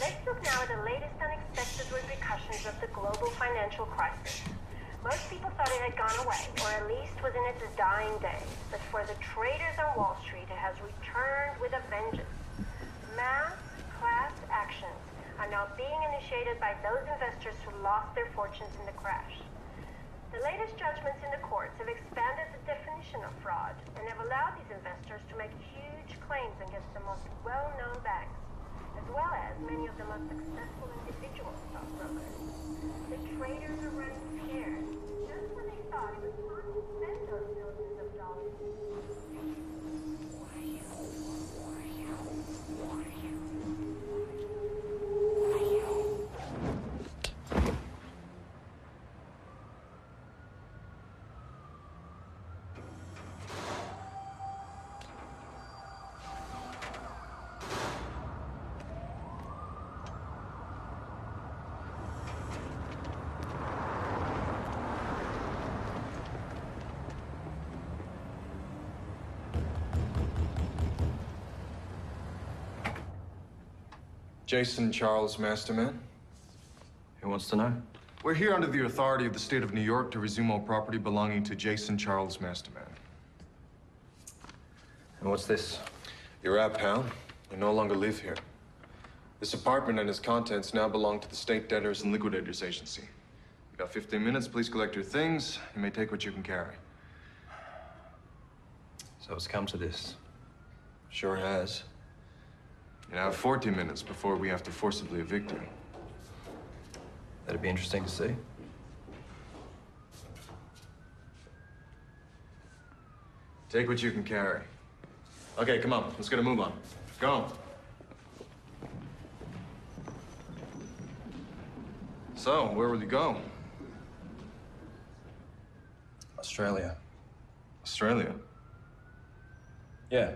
Let's look now at the latest unexpected repercussions of the global financial crisis. Most people thought it had gone away, or at least was in its dying days. But for the traders on Wall Street, it has returned with a vengeance. Mass class actions are now being initiated by those investors who lost their fortunes in the crash. The latest judgments in the courts have expanded the definition of fraud and have allowed these investors to make huge claims against the most well-known banks, as well as many of the most successful individual stockbrokers. The traders are running scared, just when they thought it was time to spend those billions of dollars. Jason Charles Masterman. Who wants to know? We're here under the authority of the state of New York to resume all property belonging to Jason Charles Masterman. And what's this? You're out, pal. You no longer live here. This apartment and its contents now belong to the State Debtors and Liquidators Agency. You got 15 minutes. Please collect your things. You may take what you can carry. So it's come to this. Sure has. You now have 14 minutes before we have to forcibly evict you. That'd be interesting to see. Take what you can carry. Okay, come on. Let's get a move on. Go. So, where will you go? Australia. Australia? Yeah.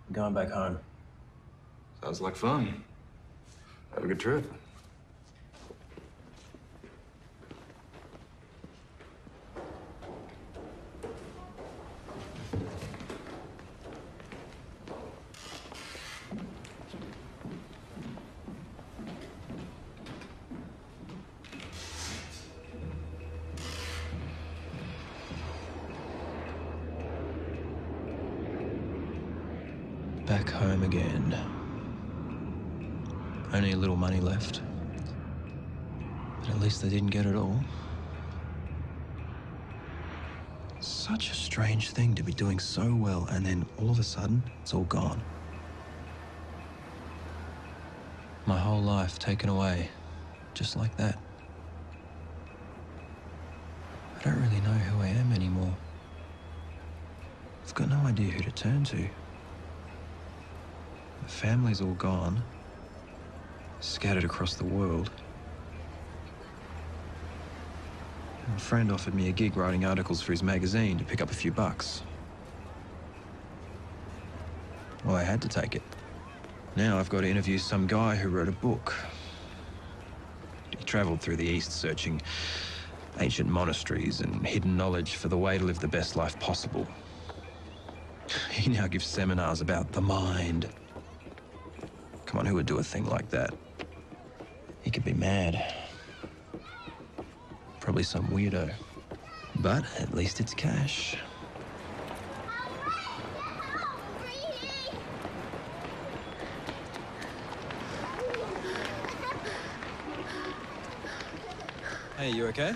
I'm going back home. Sounds like fun. Have a good trip. Back home again. Only a little money left. But at least they didn't get it all. Such a strange thing to be doing so well and then all of a sudden, it's all gone. My whole life taken away, just like that. I don't really know who I am anymore. I've got no idea who to turn to. The family's all gone. Scattered across the world. And a friend offered me a gig writing articles for his magazine to pick up a few bucks. Well, I had to take it. Now I've got to interview some guy who wrote a book. He traveled through the East searching ancient monasteries and hidden knowledge for the way to live the best life possible. He now gives seminars about the mind. Come on, who would do a thing like that? He could be mad. Probably some weirdo. But at least it's cash. Hey, you okay?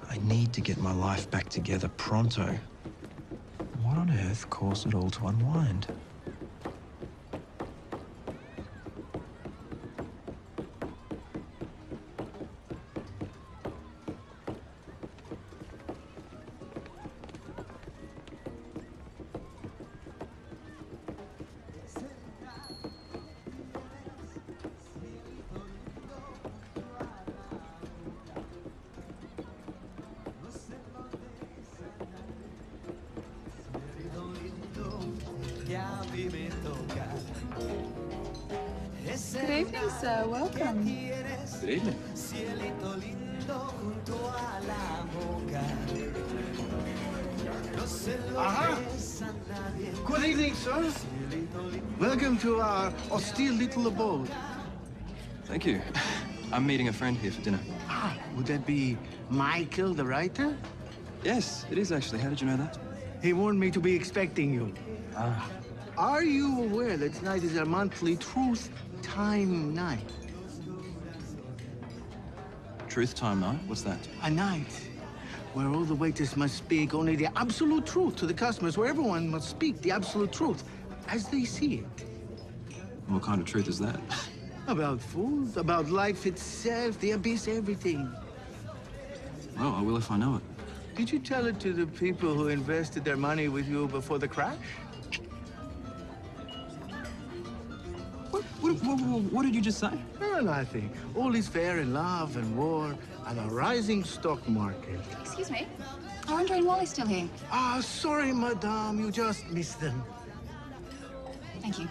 I need to get my life back together pronto. What on earth caused it all to unwind? Good evening, sir. Welcome. Good evening. Aha! Good evening, sir. Welcome to our austere little abode. Thank you. I'm meeting a friend here for dinner. Ah, would that be Michael, the writer? Yes, it is actually. How did you know that? He warned me to be expecting you. Ah. Are you aware that tonight is our monthly truth time night? Truth time night? What's that? A night where all the waiters must speak only the absolute truth to the customers, where everyone must speak the absolute truth as they see it. What kind of truth is that? About food, about life itself, the abyss, everything. Well, I will if I know it. Did you tell it to the people who invested their money with you before the crash? What did you just say? Oh, nothing. All is fair in love and war and a rising stock market. Excuse me. Are Andre and Wally still here? Ah, sorry, madame. You just missed them. Thank you.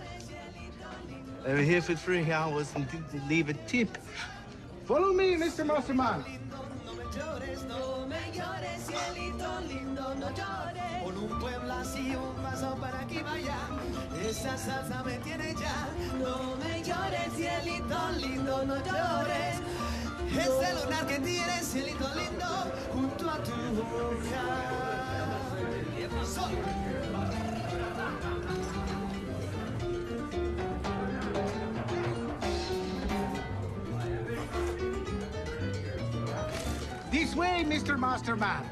They were here for 3 hours and didn't leave a tip. Follow me, Mr. Masterman. Esa salsa me tiene ya. No me llores, cielito lindo, no llores. Ese lunar que tienes, cielito lindo, junto a tu boca. This way, Mr. Masterman.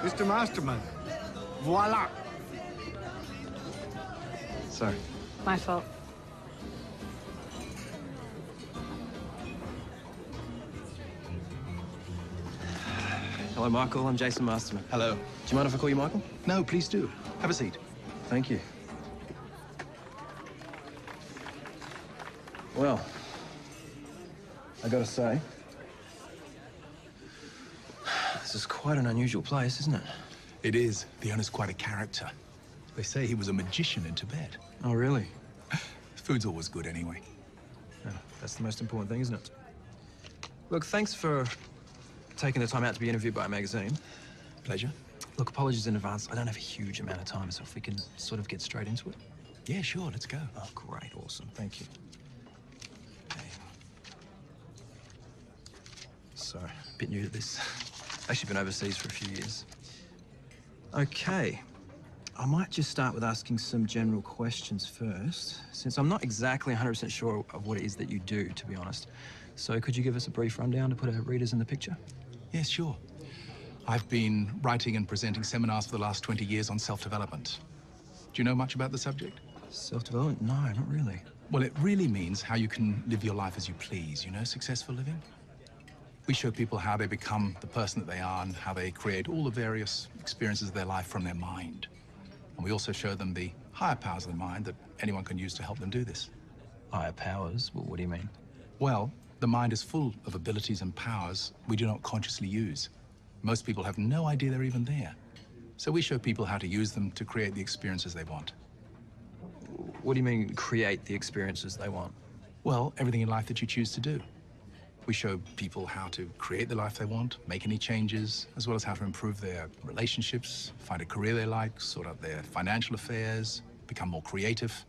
Mr. Masterman, voila. Sorry. My fault. Hello, Michael. I'm Jason Masterman. Hello. Do you mind if I call you Michael? No, please do. Have a seat. Thank you. Well, I gotta say, this is quite an unusual place, isn't it? It is. The owner's quite a character. They say he was a magician in Tibet. Oh, really? Food's always good anyway. Yeah, that's the most important thing, isn't it? Look, thanks for taking the time out to be interviewed by a magazine. Pleasure. Look, apologies in advance. I don't have a huge amount of time, so if we can sort of get straight into it. Yeah, sure. Let's go. Oh, great. Awesome. Thank you. Okay. So, a bit new to this. Actually been overseas for a few years. Okay. I might just start with asking some general questions first, since I'm not exactly 100% sure of what it is that you do, to be honest. So could you give us a brief rundown to put our readers in the picture? Yes, sure. I've been writing and presenting seminars for the last 20 years on self-development. Do you know much about the subject? Self-development? No, not really. Well, it really means how you can live your life as you please, you know, successful living. We show people how they become the person that they are and how they create all the various experiences of their life from their mind. And we also show them the higher powers of the mind that anyone can use to help them do this. Higher powers? Well, what do you mean? Well, the mind is full of abilities and powers we do not consciously use. Most people have no idea they're even there. So we show people how to use them to create the experiences they want. What do you mean, create the experiences they want? Well, everything in life that you choose to do. We show people how to create the life they want, make any changes, as well as how to improve their relationships, find a career they like, sort out their financial affairs, become more creative,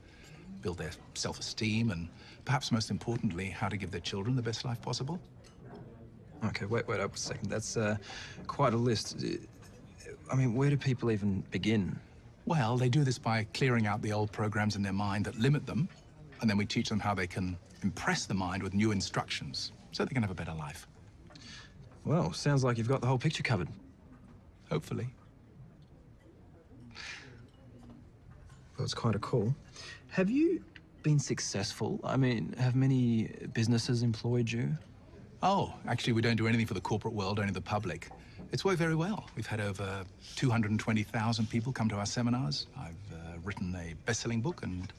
build their self-esteem, and perhaps most importantly, how to give their children the best life possible. Okay, wait up a second. That's quite a list. I mean, where do people even begin? Well, they do this by clearing out the old programs in their mind that limit them, and then we teach them how they can impress the mind with new instructions so they can have a better life. Well, sounds like you've got the whole picture covered. Hopefully. Well, it's kind of cool. Have you been successful? I mean, have many businesses employed you? Oh, actually, we don't do anything for the corporate world, only the public. It's worked very well. We've had over 220,000 people come to our seminars. I've written a best-selling book, and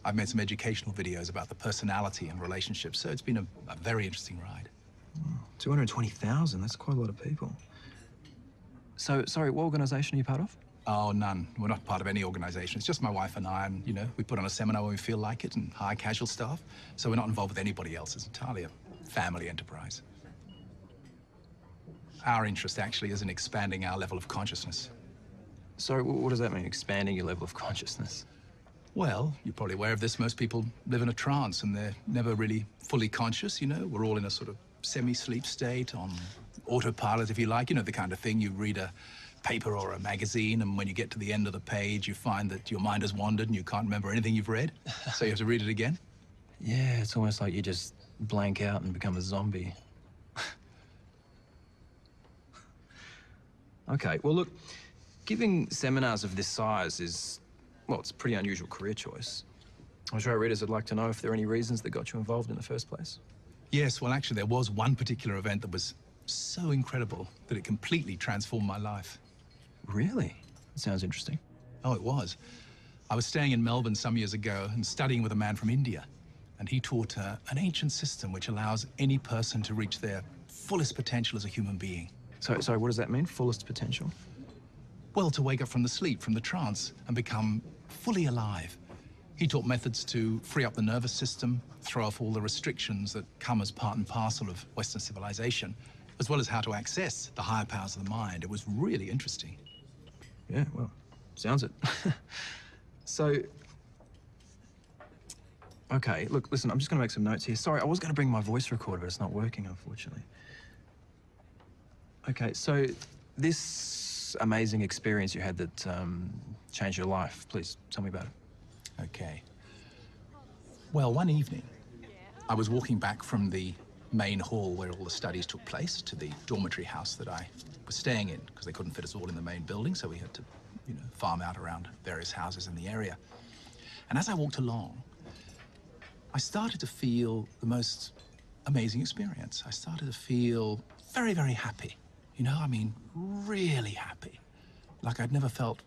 I've made some educational videos about the personality and relationships, so it's been a very interesting ride. 220,000, that's quite a lot of people. So, sorry, what organisation are you part of? Oh, none. We're not part of any organisation. It's just my wife and I, and, you know, we put on a seminar when we feel like it and hire casual staff, so we're not involved with anybody else. It's entirely a family enterprise. Our interest, actually, is in expanding our level of consciousness. Sorry, what does that mean, expanding your level of consciousness? Well, you're probably aware of this. Most people live in a trance, and they're never really fully conscious, you know? We're all in a sort of semi-sleep state, on autopilot, if you like. You know, the kind of thing you read a paper or a magazine, and when you get to the end of the page, you find that your mind has wandered and you can't remember anything you've read, so you have to read it again. Yeah, it's almost like you just blank out and become a zombie. Okay, well, look, giving seminars of this size is, well, it's a pretty unusual career choice. I'm sure our readers would like to know if there are any reasons that got you involved in the first place. Yes, well, actually, there was one particular event that was so incredible that it completely transformed my life. Really? That sounds interesting. Oh, it was. I was staying in Melbourne some years ago and studying with a man from India, and he taught an ancient system which allows any person to reach their fullest potential as a human being. Sorry, what does that mean, fullest potential? Well, to wake up from the sleep, from the trance, and become fully alive. He taught methods to free up the nervous system, throw off all the restrictions that come as part and parcel of Western civilization, as well as how to access the higher powers of the mind. It was really interesting. Yeah, well, sounds it. So, okay, look, listen, I'm just going to make some notes here. Sorry, I was going to bring my voice recorder, but it's not working, unfortunately. Okay, so this amazing experience you had that changed your life, please tell me about it. Okay. Well, one evening, I was walking back from the main hall where all the studies took place to the dormitory house that I was staying in, because they couldn't fit us all in the main building, so we had to, you know, farm out around various houses in the area. And as I walked along, I started to feel the most amazing experience. I started to feel very, very happy. You know, I mean, really happy. Like I'd never felt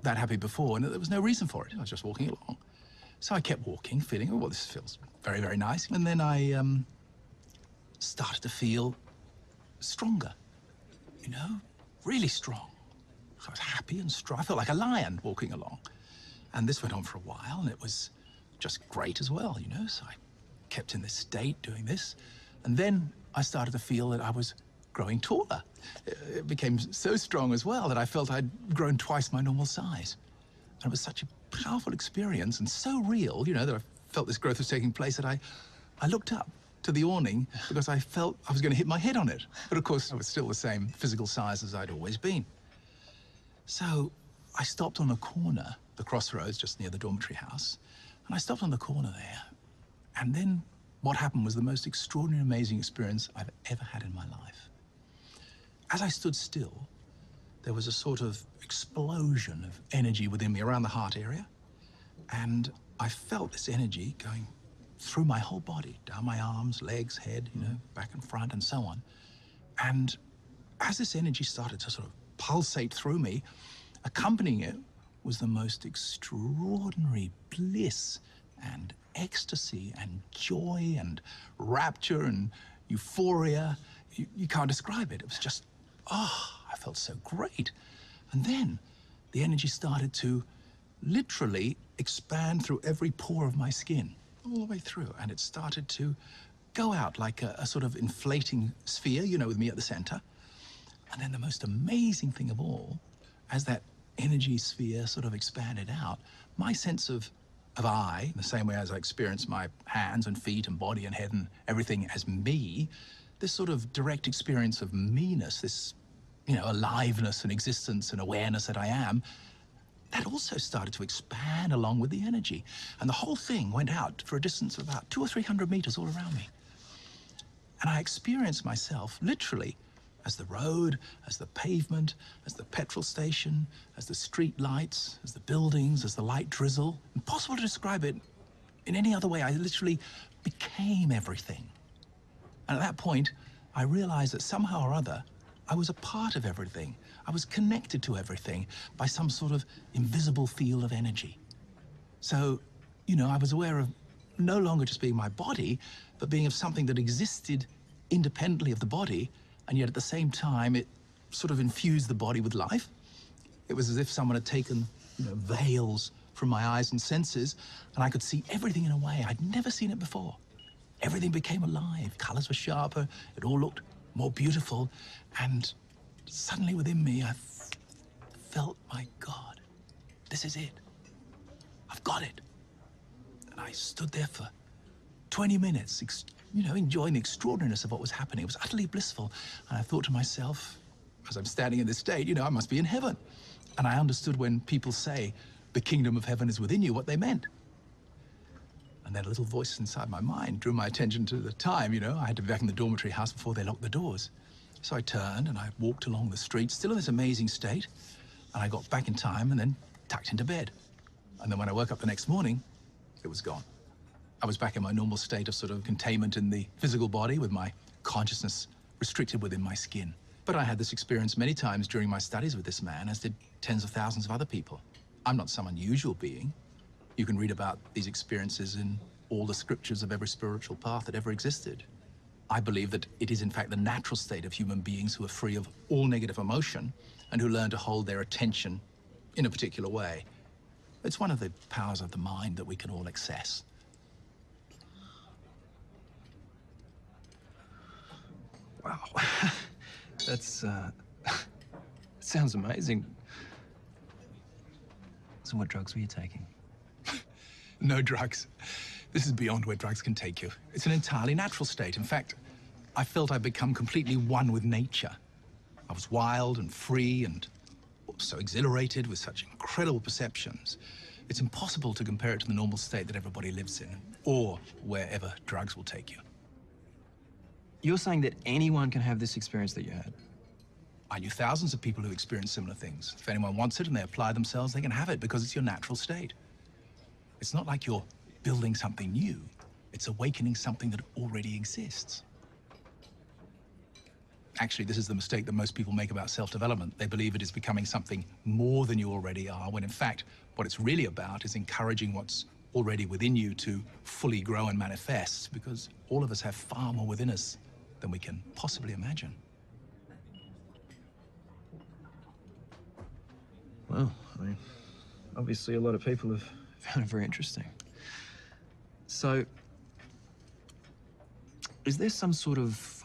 that happy before, and there was no reason for it. I was just walking along. So I kept walking, feeling, oh, well, this feels very, very nice. And then I started to feel stronger, you know, really strong. I was happy and strong. I felt like a lion walking along. And this went on for a while, and it was just great as well, you know. So I kept in this state doing this. And then I started to feel that I was growing taller. It became so strong as well that I felt I'd grown twice my normal size. And it was such a powerful experience and so real, you know, that I felt this growth was taking place that I looked up to the awning because I felt I was going to hit my head on it. But of course, I was still the same physical size as I'd always been. So I stopped on a corner, the crossroads just near the dormitory house, and I stopped on the corner there. And then what happened was the most extraordinary, amazing experience I've ever had in my life. As I stood still, there was a sort of explosion of energy within me around the heart area. And I felt this energy going through my whole body, down my arms, legs, head, you know, back and front and so on. And as this energy started to sort of pulsate through me, accompanying it was the most extraordinary bliss and ecstasy and joy and rapture and euphoria. You can't describe it. It was just, oh, I felt so great. And then the energy started to literally expand through every pore of my skin, all the way through. And it started to go out like a sort of inflating sphere, you know, with me at the center. And then the most amazing thing of all, as that energy sphere sort of expanded out, my sense of I, in the same way as I experienced my hands and feet and body and head and everything as me, this sort of direct experience of me-ness, this, you know, aliveness and existence and awareness that I am, that also started to expand along with the energy. And the whole thing went out for a distance of about 200 or 300 meters all around me. And I experienced myself literally as the road, as the pavement, as the petrol station, as the street lights, as the buildings, as the light drizzle. Impossible to describe it in any other way. I literally became everything. And at that point, I realized that somehow or other, I was a part of everything. I was connected to everything by some sort of invisible field of energy. So, you know, I was aware of no longer just being my body, but being of something that existed independently of the body, and yet at the same time, it sort of infused the body with life. It was as if someone had taken, you know, veils from my eyes and senses, and I could see everything in a way I'd never seen it before. Everything became alive, colors were sharper, it all looked more beautiful, and suddenly within me, I felt, my God, this is it. I've got it. And I stood there for 20 minutes, you know, enjoying the extraordinariness of what was happening. It was utterly blissful. And I thought to myself, as I'm standing in this state, you know, I must be in heaven. And I understood when people say, the kingdom of heaven is within you, what they meant. And then a little voice inside my mind drew my attention to the time, you know. I had to be back in the dormitory house before they locked the doors. So I turned and I walked along the street, still in this amazing state. And I got back in time and then tucked into bed. And then when I woke up the next morning, it was gone. I was back in my normal state of sort of containment in the physical body with my consciousness restricted within my skin. But I had this experience many times during my studies with this man, as did tens of thousands of other people. I'm not some unusual being. You can read about these experiences in all the scriptures of every spiritual path that ever existed. I believe that it is in fact the natural state of human beings who are free of all negative emotion and who learn to hold their attention in a particular way. It's one of the powers of the mind that we can all access. Wow. That's, sounds amazing. So what drugs were you taking? No drugs. This is beyond where drugs can take you. It's an entirely natural state. In fact, I felt I'd become completely one with nature. I was wild and free and so exhilarated with such incredible perceptions. It's impossible to compare it to the normal state that everybody lives in, or wherever drugs will take you. You're saying that anyone can have this experience that you had? I knew thousands of people who experienced similar things. If anyone wants it and they apply themselves, they can have it because it's your natural state. It's not like you're building something new. It's awakening something that already exists. Actually, this is the mistake that most people make about self-development. They believe it is becoming something more than you already are, when in fact, what it's really about is encouraging what's already within you to fully grow and manifest, because all of us have far more within us than we can possibly imagine. Well, I mean, obviously a lot of people have found it very interesting. So, is there some sort of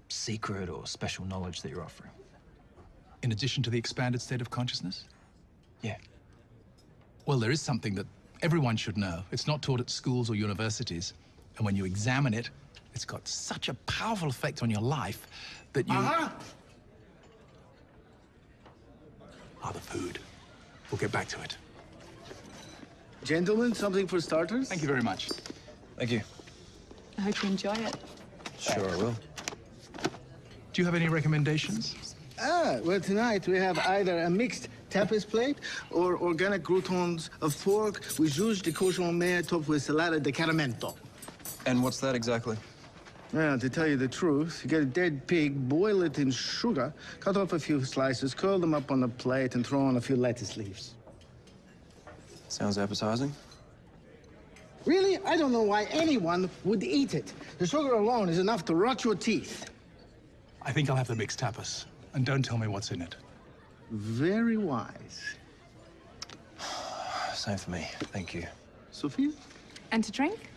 secret or special knowledge that you're offering? In addition to the expanded state of consciousness? Yeah. Well, there is something that everyone should know. It's not taught at schools or universities. And when you examine it, it's got such a powerful effect on your life that you... Ah, the food. We'll get back to it. Gentlemen, something for starters? Thank you very much. Thank you. I hope you enjoy it. Sure I will. Do you have any recommendations? Well, tonight we have either a mixed tapas plate or organic croutons of pork with juice de cochon mer topped with salada de caramento. And what's that exactly? Well, to tell you the truth, you get a dead pig, boil it in sugar, cut off a few slices, curl them up on a plate, and throw on a few lettuce leaves. Sounds appetizing. Really? I don't know why anyone would eat it. The sugar alone is enough to rot your teeth. I think I'll have the mixed tapas. And don't tell me what's in it. Very wise. Same for me. Thank you. Sophia? And to drink?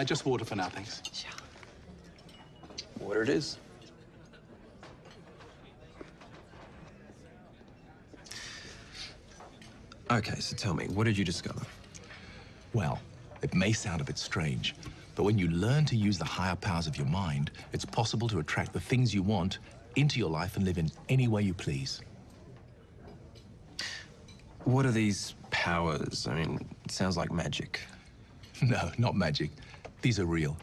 Just water for now, thanks. Sure. Water it is. Okay, so tell me, what did you discover? Well, it may sound a bit strange, but when you learn to use the higher powers of your mind, it's possible to attract the things you want into your life and live in any way you please. What are these powers. I mean, it sounds like magic. No, not magic. These are real.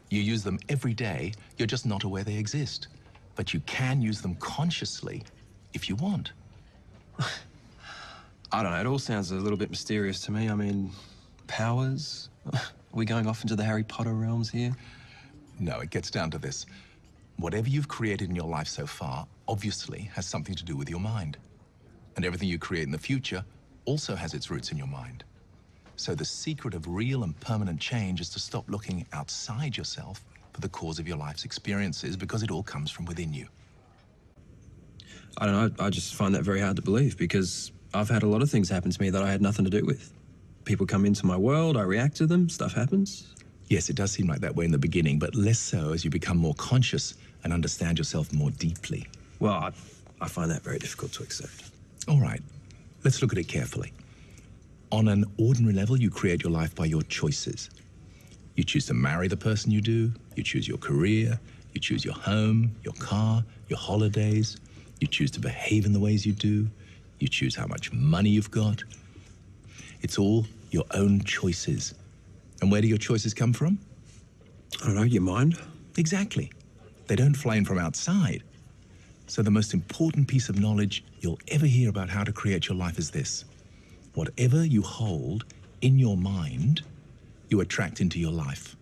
You use them every day, you're just not aware they exist. But you can use them consciously if you want. I don't know, it all sounds a little bit mysterious to me. I mean, powers? Are we going off into the Harry Potter realms here? No, it gets down to this. Whatever you've created in your life so far obviously has something to do with your mind. And everything you create in the future also has its roots in your mind. So the secret of real and permanent change is to stop looking outside yourself for the cause of your life's experiences, because it all comes from within you. I don't know, I just find that very hard to believe, because I've had a lot of things happen to me that I had nothing to do with. People come into my world, I react to them, stuff happens. Yes, it does seem like that way in the beginning, but less so as you become more conscious and understand yourself more deeply. Well, I find that very difficult to accept. All right, let's look at it carefully. On an ordinary level, you create your life by your choices. You choose to marry the person you do, you choose your career, you choose your home, your car, your holidays, you choose to behave in the ways you do, you choose how much money you've got. It's all your own choices. And where do your choices come from? I don't know, your mind? Exactly. They don't fly in from outside. So the most important piece of knowledge you'll ever hear about how to create your life is this. Whatever you hold in your mind, you attract into your life.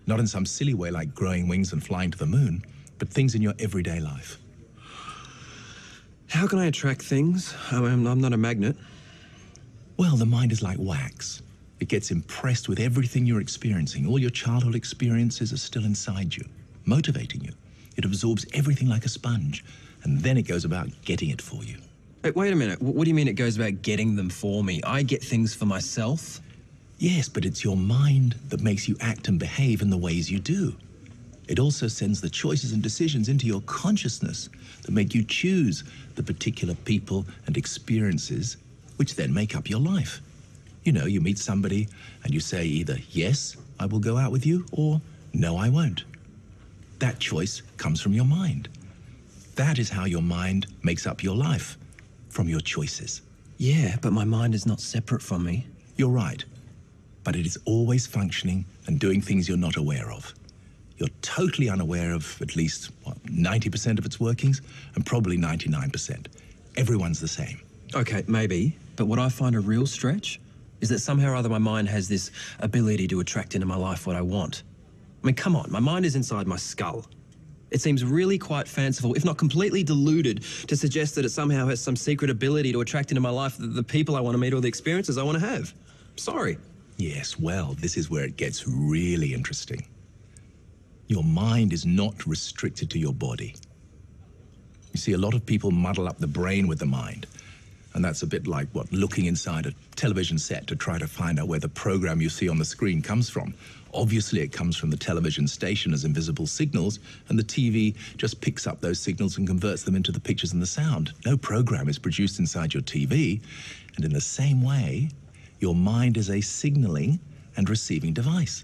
Not in some silly way like growing wings and flying to the moon, but things in your everyday life. How can I attract things? I'm not a magnet. Well, the mind is like wax. It gets impressed with everything you're experiencing. All your childhood experiences are still inside you, motivating you. It absorbs everything like a sponge, and then it goes about getting it for you. Wait a minute. What do you mean it goes about getting them for me? I get things for myself? Yes, but it's your mind that makes you act and behave in the ways you do. It also sends the choices and decisions into your consciousness that make you choose the particular people and experiences which then make up your life. You know, you meet somebody and you say either, yes, I will go out with you, or no, I won't. That choice comes from your mind. That is how your mind makes up your life, from your choices. Yeah, but my mind is not separate from me. You're right, but it is always functioning and doing things you're not aware of. You're totally unaware of at least, 90% of its workings, and probably 99%. Everyone's the same. Okay, maybe, but what I find a real stretch is that somehow or other my mind has this ability to attract into my life what I want. I mean, come on, my mind is inside my skull. It seems really quite fanciful, if not completely deluded, to suggest that it somehow has some secret ability to attract into my life the people I want to meet or the experiences I want to have. Sorry. Yes, well, this is where it gets really interesting. Your mind is not restricted to your body. You see, a lot of people muddle up the brain with the mind. And that's a bit like, looking inside a television set to try to find out where the program you see on the screen comes from. Obviously, it comes from the television station as invisible signals, and the TV just picks up those signals and converts them into the pictures and the sound. No program is produced inside your TV. And in the same way, your mind is a signaling and receiving device.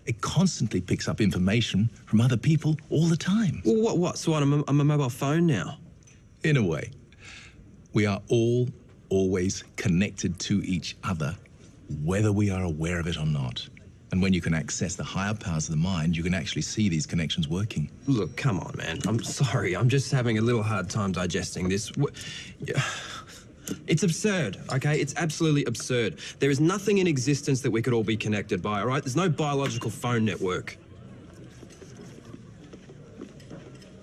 It constantly picks up information from other people all the time. Well, what? So I'm a mobile phone now? In a way. We are all always connected to each other, whether we are aware of it or not. And when you can access the higher powers of the mind, you can actually see these connections working. Look, come on, man. I'm sorry. I'm just having a little hard time digesting this. It's absurd, okay? It's absolutely absurd. There is nothing in existence that we could all be connected by, all right? There's no biological phone network.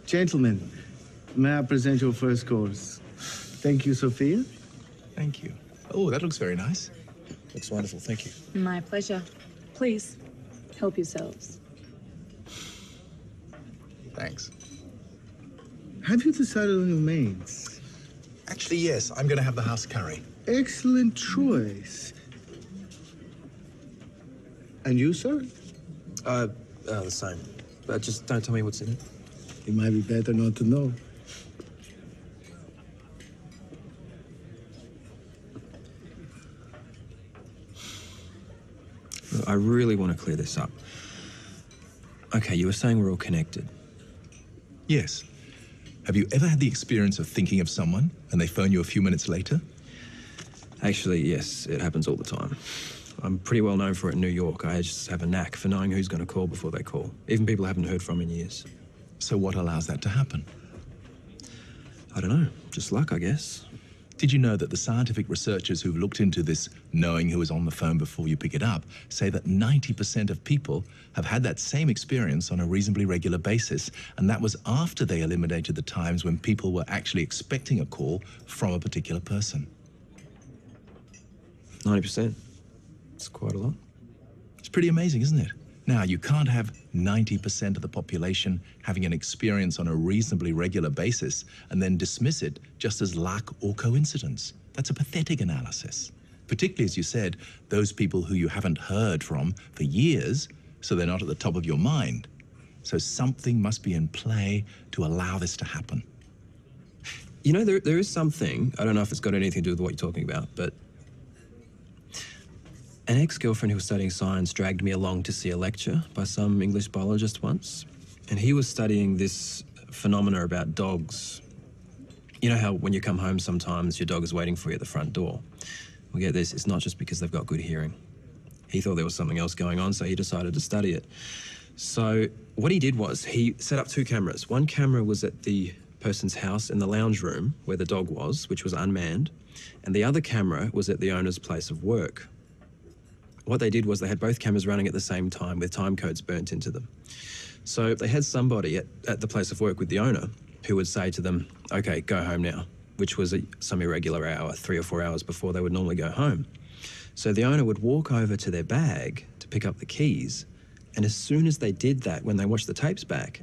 Gentlemen, may I present your first course? Thank you, Sophia. Thank you. Oh, that looks very nice. Looks wonderful, thank you. My pleasure. Please, help yourselves. Thanks. Have you decided on your mains? Actually, yes. I'm going to have the house curry. Excellent choice. And you, sir? The same. But just don't tell me what's in it. It might be better not to know. I really want to clear this up. Okay, you were saying we're all connected. Yes. Have you ever had the experience of thinking of someone and they phone you a few minutes later? Actually, yes, it happens all the time. I'm pretty well known for it in New York. I just have a knack for knowing who's going to call before they call, even people I haven't heard from in years. So what allows that to happen? I don't know, just luck, I guess. Did you know that the scientific researchers who've looked into this knowing who is on the phone before you pick it up say that 90% of people have had that same experience on a reasonably regular basis, and that was after they eliminated the times when people were actually expecting a call from a particular person. 90%. It's quite a lot. It's pretty amazing, isn't it? Now, you can't have 90% of the population having an experience on a reasonably regular basis and then dismiss it just as luck or coincidence. That's a pathetic analysis. Particularly, as you said, those people who you haven't heard from for years, so they're not at the top of your mind. So something must be in play to allow this to happen. You know, there is something, I don't know if it's got anything to do with what you're talking about, but an ex-girlfriend who was studying science dragged me along to see a lecture by some English biologist once, and he was studying this phenomena about dogs. You know how when you come home sometimes your dog is waiting for you at the front door? Well, get this, it's not just because they've got good hearing. He thought there was something else going on, so he decided to study it. So what he did was he set up two cameras. One camera was at the person's house in the lounge room where the dog was, which was unmanned, and the other camera was at the owner's place of work. What they did was they had both cameras running at the same time with time codes burnt into them. So they had somebody at the place of work with the owner who would say to them, okay, go home now, which was some irregular hour, 3 or 4 hours before they would normally go home. So the owner would walk over to their bag to pick up the keys, and as soon as they did that, when they watched the tapes back,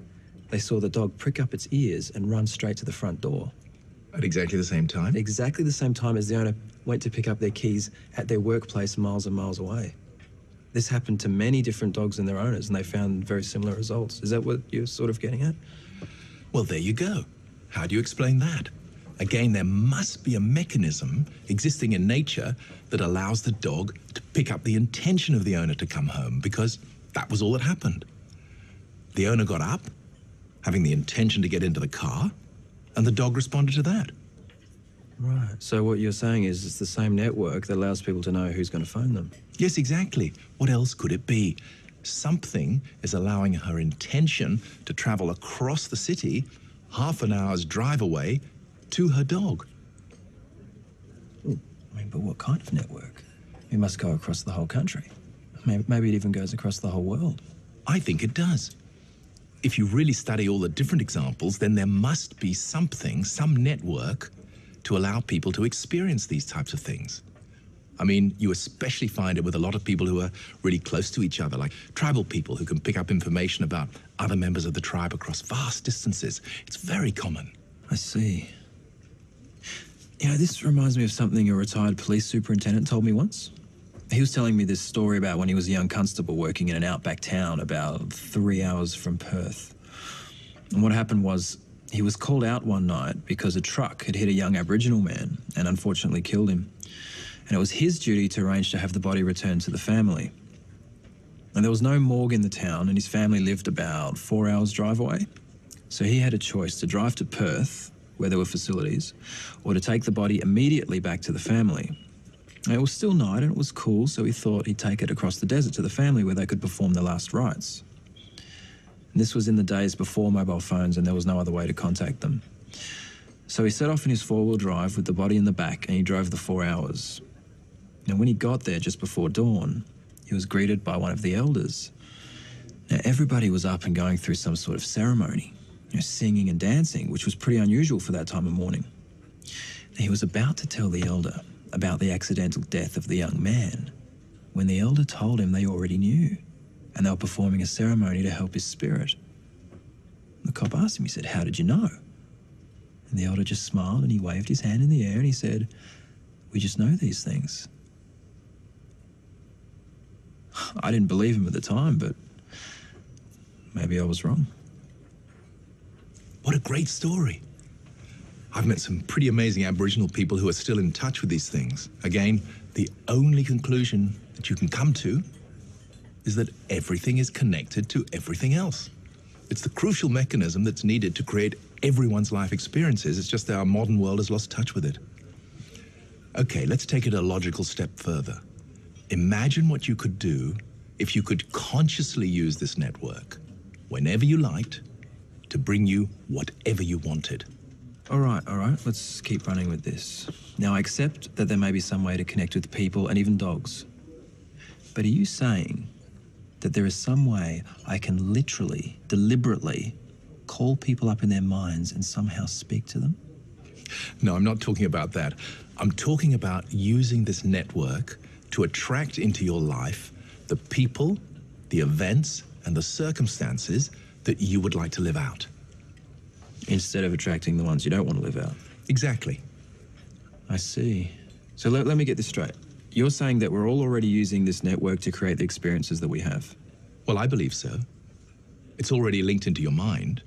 they saw the dog prick up its ears and run straight to the front door. At exactly the same time? Exactly the same time as the owner went to pick up their keys at their workplace miles and miles away. This happened to many different dogs and their owners, and they found very similar results. Is that what you're sort of getting at? Well, there you go. How do you explain that? Again, there must be a mechanism existing in nature that allows the dog to pick up the intention of the owner to come home, because that was all that happened. The owner got up, having the intention to get into the car, and the dog responded to that. Right. So what you're saying is it's the same network that allows people to know who's going to phone them. Yes, exactly. What else could it be? Something is allowing her intention to travel across the city, half an hour's drive away, to her dog. I mean, but what kind of network? It must go across the whole country. Maybe it even goes across the whole world. I think it does. If you really study all the different examples, then there must be something, some network, to allow people to experience these types of things. I mean, you especially find it with a lot of people who are really close to each other, like tribal people who can pick up information about other members of the tribe across vast distances. It's very common. I see. You know, this reminds me of something a retired police superintendent told me once. He was telling me this story about when he was a young constable working in an outback town about 3 hours from Perth. And what happened was he was called out one night because a truck had hit a young Aboriginal man and unfortunately killed him. And it was his duty to arrange to have the body returned to the family. And there was no morgue in the town, and his family lived about 4 hours drive away. So he had a choice to drive to Perth, where there were facilities, or to take the body immediately back to the family. And it was still night and it was cool, so he thought he'd take it across the desert to the family where they could perform their last rites. And this was in the days before mobile phones, and there was no other way to contact them. So he set off in his four-wheel drive with the body in the back, and he drove the 4 hours. Now, when he got there just before dawn, he was greeted by one of the elders. Now, everybody was up and going through some sort of ceremony, singing and dancing, which was pretty unusual for that time of morning. Now, he was about to tell the elder about the accidental death of the young man when the elder told him they already knew, and they were performing a ceremony to help his spirit. The cop asked him, he said, "How did you know?" And the elder just smiled and he waved his hand in the air and he said, "We just know these things." I didn't believe him at the time, but maybe I was wrong. What a great story. I've met some pretty amazing Aboriginal people who are still in touch with these things. Again, the only conclusion that you can come to is that everything is connected to everything else. It's the crucial mechanism that's needed to create everyone's life experiences. It's just that our modern world has lost touch with it. Okay, let's take it a logical step further. Imagine what you could do if you could consciously use this network, whenever you liked, to bring you whatever you wanted. All right, let's keep running with this. Now, I accept that there may be some way to connect with people and even dogs. But are you saying that there is some way I can literally, deliberately call people up in their minds and somehow speak to them? No, I'm not talking about that. I'm talking about using this network to attract into your life the people, the events, and the circumstances that you would like to live out. Instead of attracting the ones you don't want to live out. Exactly. I see. So let me get this straight. You're saying that we're all already using this network to create the experiences that we have? Well, I believe so. It's already linked into your mind.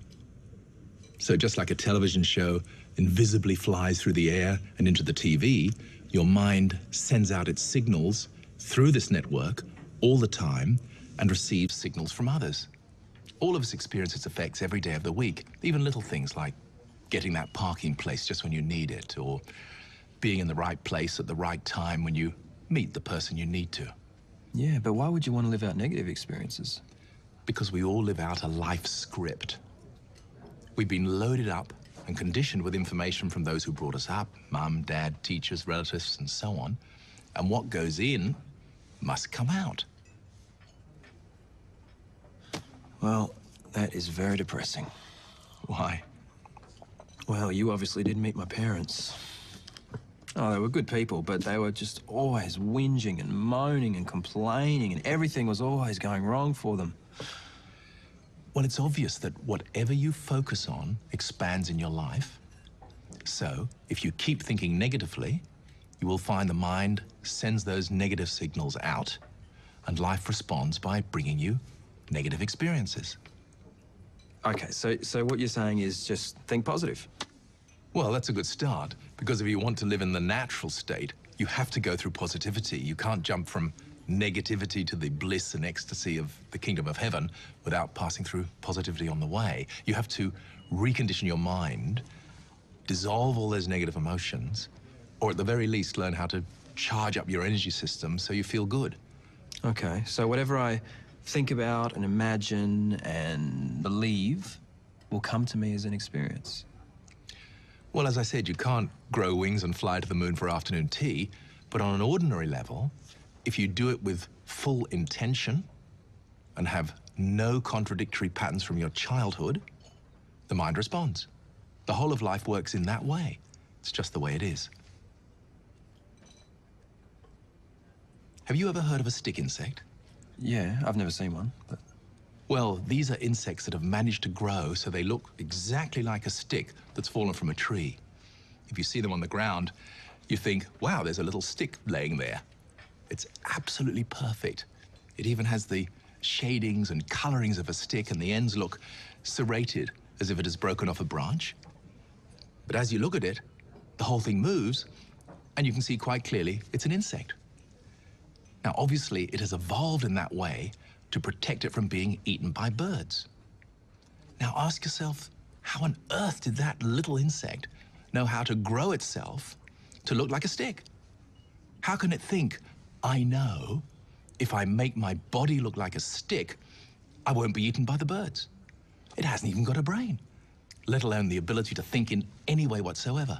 So just like a television show invisibly flies through the air and into the TV, your mind sends out its signals through this network all the time and receives signals from others. All of us experience its effects every day of the week, even little things like getting that parking place just when you need it, or being in the right place at the right time when you meet the person you need to. Yeah, but why would you want to live out negative experiences? Because we all live out a life script. We've been loaded up and conditioned with information from those who brought us up, mum, dad, teachers, relatives, and so on. And what goes in must come out. Well, that is very depressing. Why? Well, you obviously didn't meet my parents. Oh, they were good people, but they were just always whinging and moaning and complaining, and everything was always going wrong for them. Well, it's obvious that whatever you focus on expands in your life. So, if you keep thinking negatively, you will find the mind sends those negative signals out, and life responds by bringing you negative experiences. Okay, so what you're saying is just think positive. Well, that's a good start, because if you want to live in the natural state, you have to go through positivity. You can't jump from negativity to the bliss and ecstasy of the kingdom of heaven without passing through positivity on the way. You have to recondition your mind, dissolve all those negative emotions, or at the very least learn how to charge up your energy system so you feel good. Okay, so whatever I think about and imagine and believe will come to me as an experience. Well, as I said, you can't grow wings and fly to the moon for afternoon tea, but on an ordinary level, if you do it with full intention and have no contradictory patterns from your childhood, the mind responds. The whole of life works in that way. It's just the way it is. Have you ever heard of a stick insect? Yeah, I've never seen one, but... Well, these are insects that have managed to grow so they look exactly like a stick that's fallen from a tree. If you see them on the ground, you think, wow, there's a little stick laying there. It's absolutely perfect. It even has the shadings and colorings of a stick, and the ends look serrated as if it has broken off a branch. But as you look at it, the whole thing moves, and you can see quite clearly it's an insect. Now, obviously, it has evolved in that way to protect it from being eaten by birds. Now, ask yourself, how on earth did that little insect know how to grow itself to look like a stick? How can it think, I know, if I make my body look like a stick, I won't be eaten by the birds? It hasn't even got a brain, let alone the ability to think in any way whatsoever.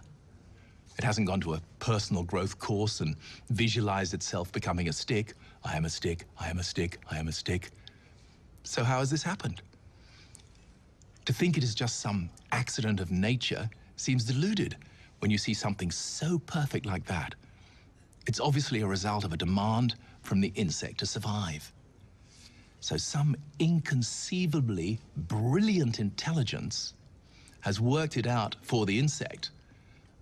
It hasn't gone to a personal growth course and visualized itself becoming a stick. I am a stick, I am a stick, I am a stick. So how has this happened? To think it is just some accident of nature seems deluded when you see something so perfect like that. It's obviously a result of a demand from the insect to survive. So some inconceivably brilliant intelligence has worked it out for the insect,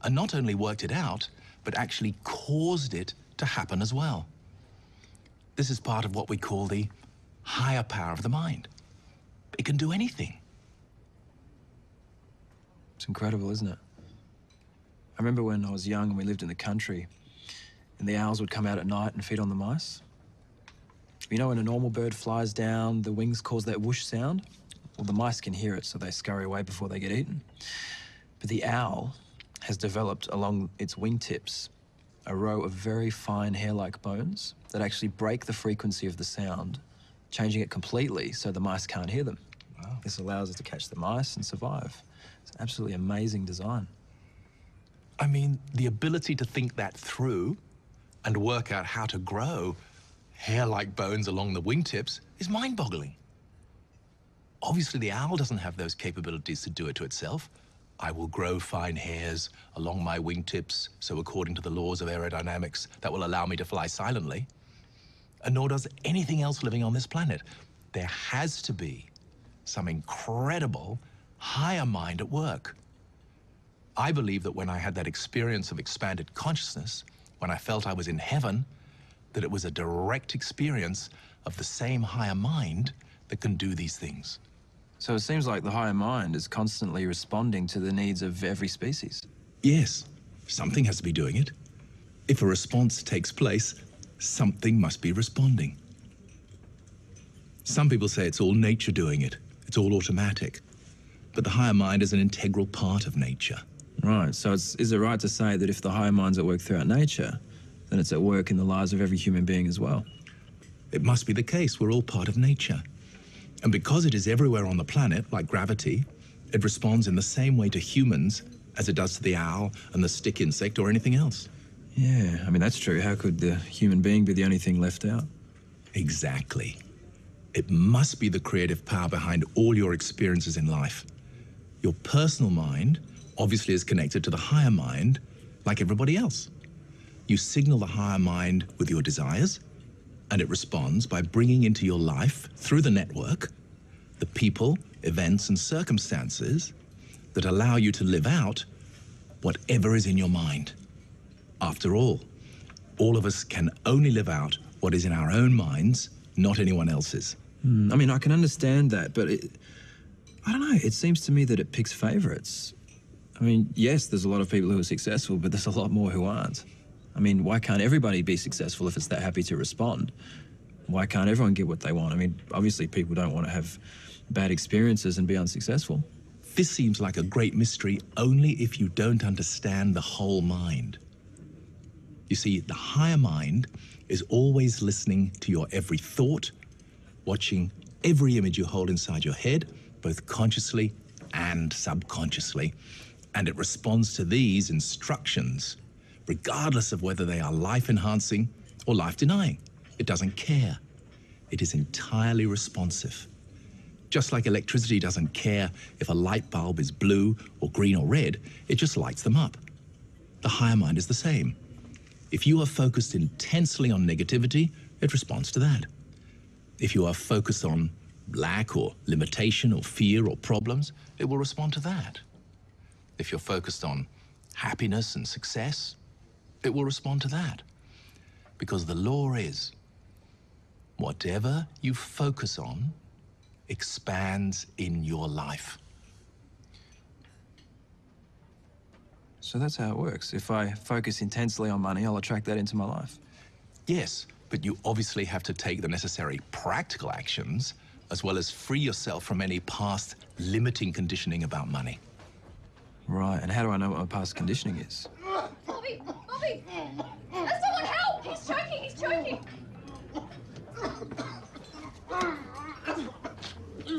and not only worked it out, but actually caused it to happen as well. This is part of what we call the higher power of the mind. It can do anything. It's incredible, isn't it? I remember when I was young and we lived in the country, and the owls would come out at night and feed on the mice. You know, when a normal bird flies down, the wings cause that whoosh sound? Well, the mice can hear it, so they scurry away before they get eaten. But the owl has developed along its wingtips a row of very fine hair-like bones that actually break the frequency of the sound, changing it completely so the mice can't hear them. Wow. This allows us to catch the mice and survive. It's an absolutely amazing design. I mean, the ability to think that through and work out how to grow hair-like bones along the wingtips is mind-boggling. Obviously, the owl doesn't have those capabilities to do it to itself. I will grow fine hairs along my wingtips, so according to the laws of aerodynamics, that will allow me to fly silently. And nor does anything else living on this planet. There has to be some incredible higher mind at work. I believe that when I had that experience of expanded consciousness, when I felt I was in heaven, that it was a direct experience of the same higher mind that can do these things. So it seems like the higher mind is constantly responding to the needs of every species. Yes, something has to be doing it. If a response takes place, something must be responding. Some people say it's all nature doing it. It's all automatic. But the higher mind is an integral part of nature. Right, so is it right to say that if the higher mind's at work throughout nature, then it's at work in the lives of every human being as well? It must be the case. We're all part of nature. And because it is everywhere on the planet, like gravity, it responds in the same way to humans as it does to the owl and the stick insect or anything else. Yeah, I mean, that's true. How could the human being be the only thing left out? Exactly. It must be the creative power behind all your experiences in life. Your personal mind obviously is connected to the higher mind like everybody else. You signal the higher mind with your desires, and it responds by bringing into your life, through the network, the people, events, and circumstances that allow you to live out whatever is in your mind. After all of us can only live out what is in our own minds, not anyone else's. I mean, I can understand that, but I don't know, it seems to me that it picks favorites. I mean, yes, there's a lot of people who are successful, but there's a lot more who aren't. I mean, why can't everybody be successful if it's that happy to respond? Why can't everyone get what they want? I mean, obviously people don't want to have bad experiences and be unsuccessful. This seems like a great mystery only if you don't understand the whole mind. You see, the higher mind is always listening to your every thought, watching every image you hold inside your head, both consciously and subconsciously, and it responds to these instructions regardless of whether they are life-enhancing or life-denying. It doesn't care. It is entirely responsive. Just like electricity doesn't care if a light bulb is blue or green or red, it just lights them up. The higher mind is the same. If you are focused intensely on negativity, it responds to that. If you are focused on lack or limitation or fear or problems, it will respond to that. If you're focused on happiness and success, it will respond to that. Because the law is, whatever you focus on expands in your life. So that's how it works. If I focus intensely on money, I'll attract that into my life. Yes, but you obviously have to take the necessary practical actions as well as free yourself from any past limiting conditioning about money. Right, and how do I know what my past conditioning is? Bobby! Bobby! Someone help! He's choking! He's choking!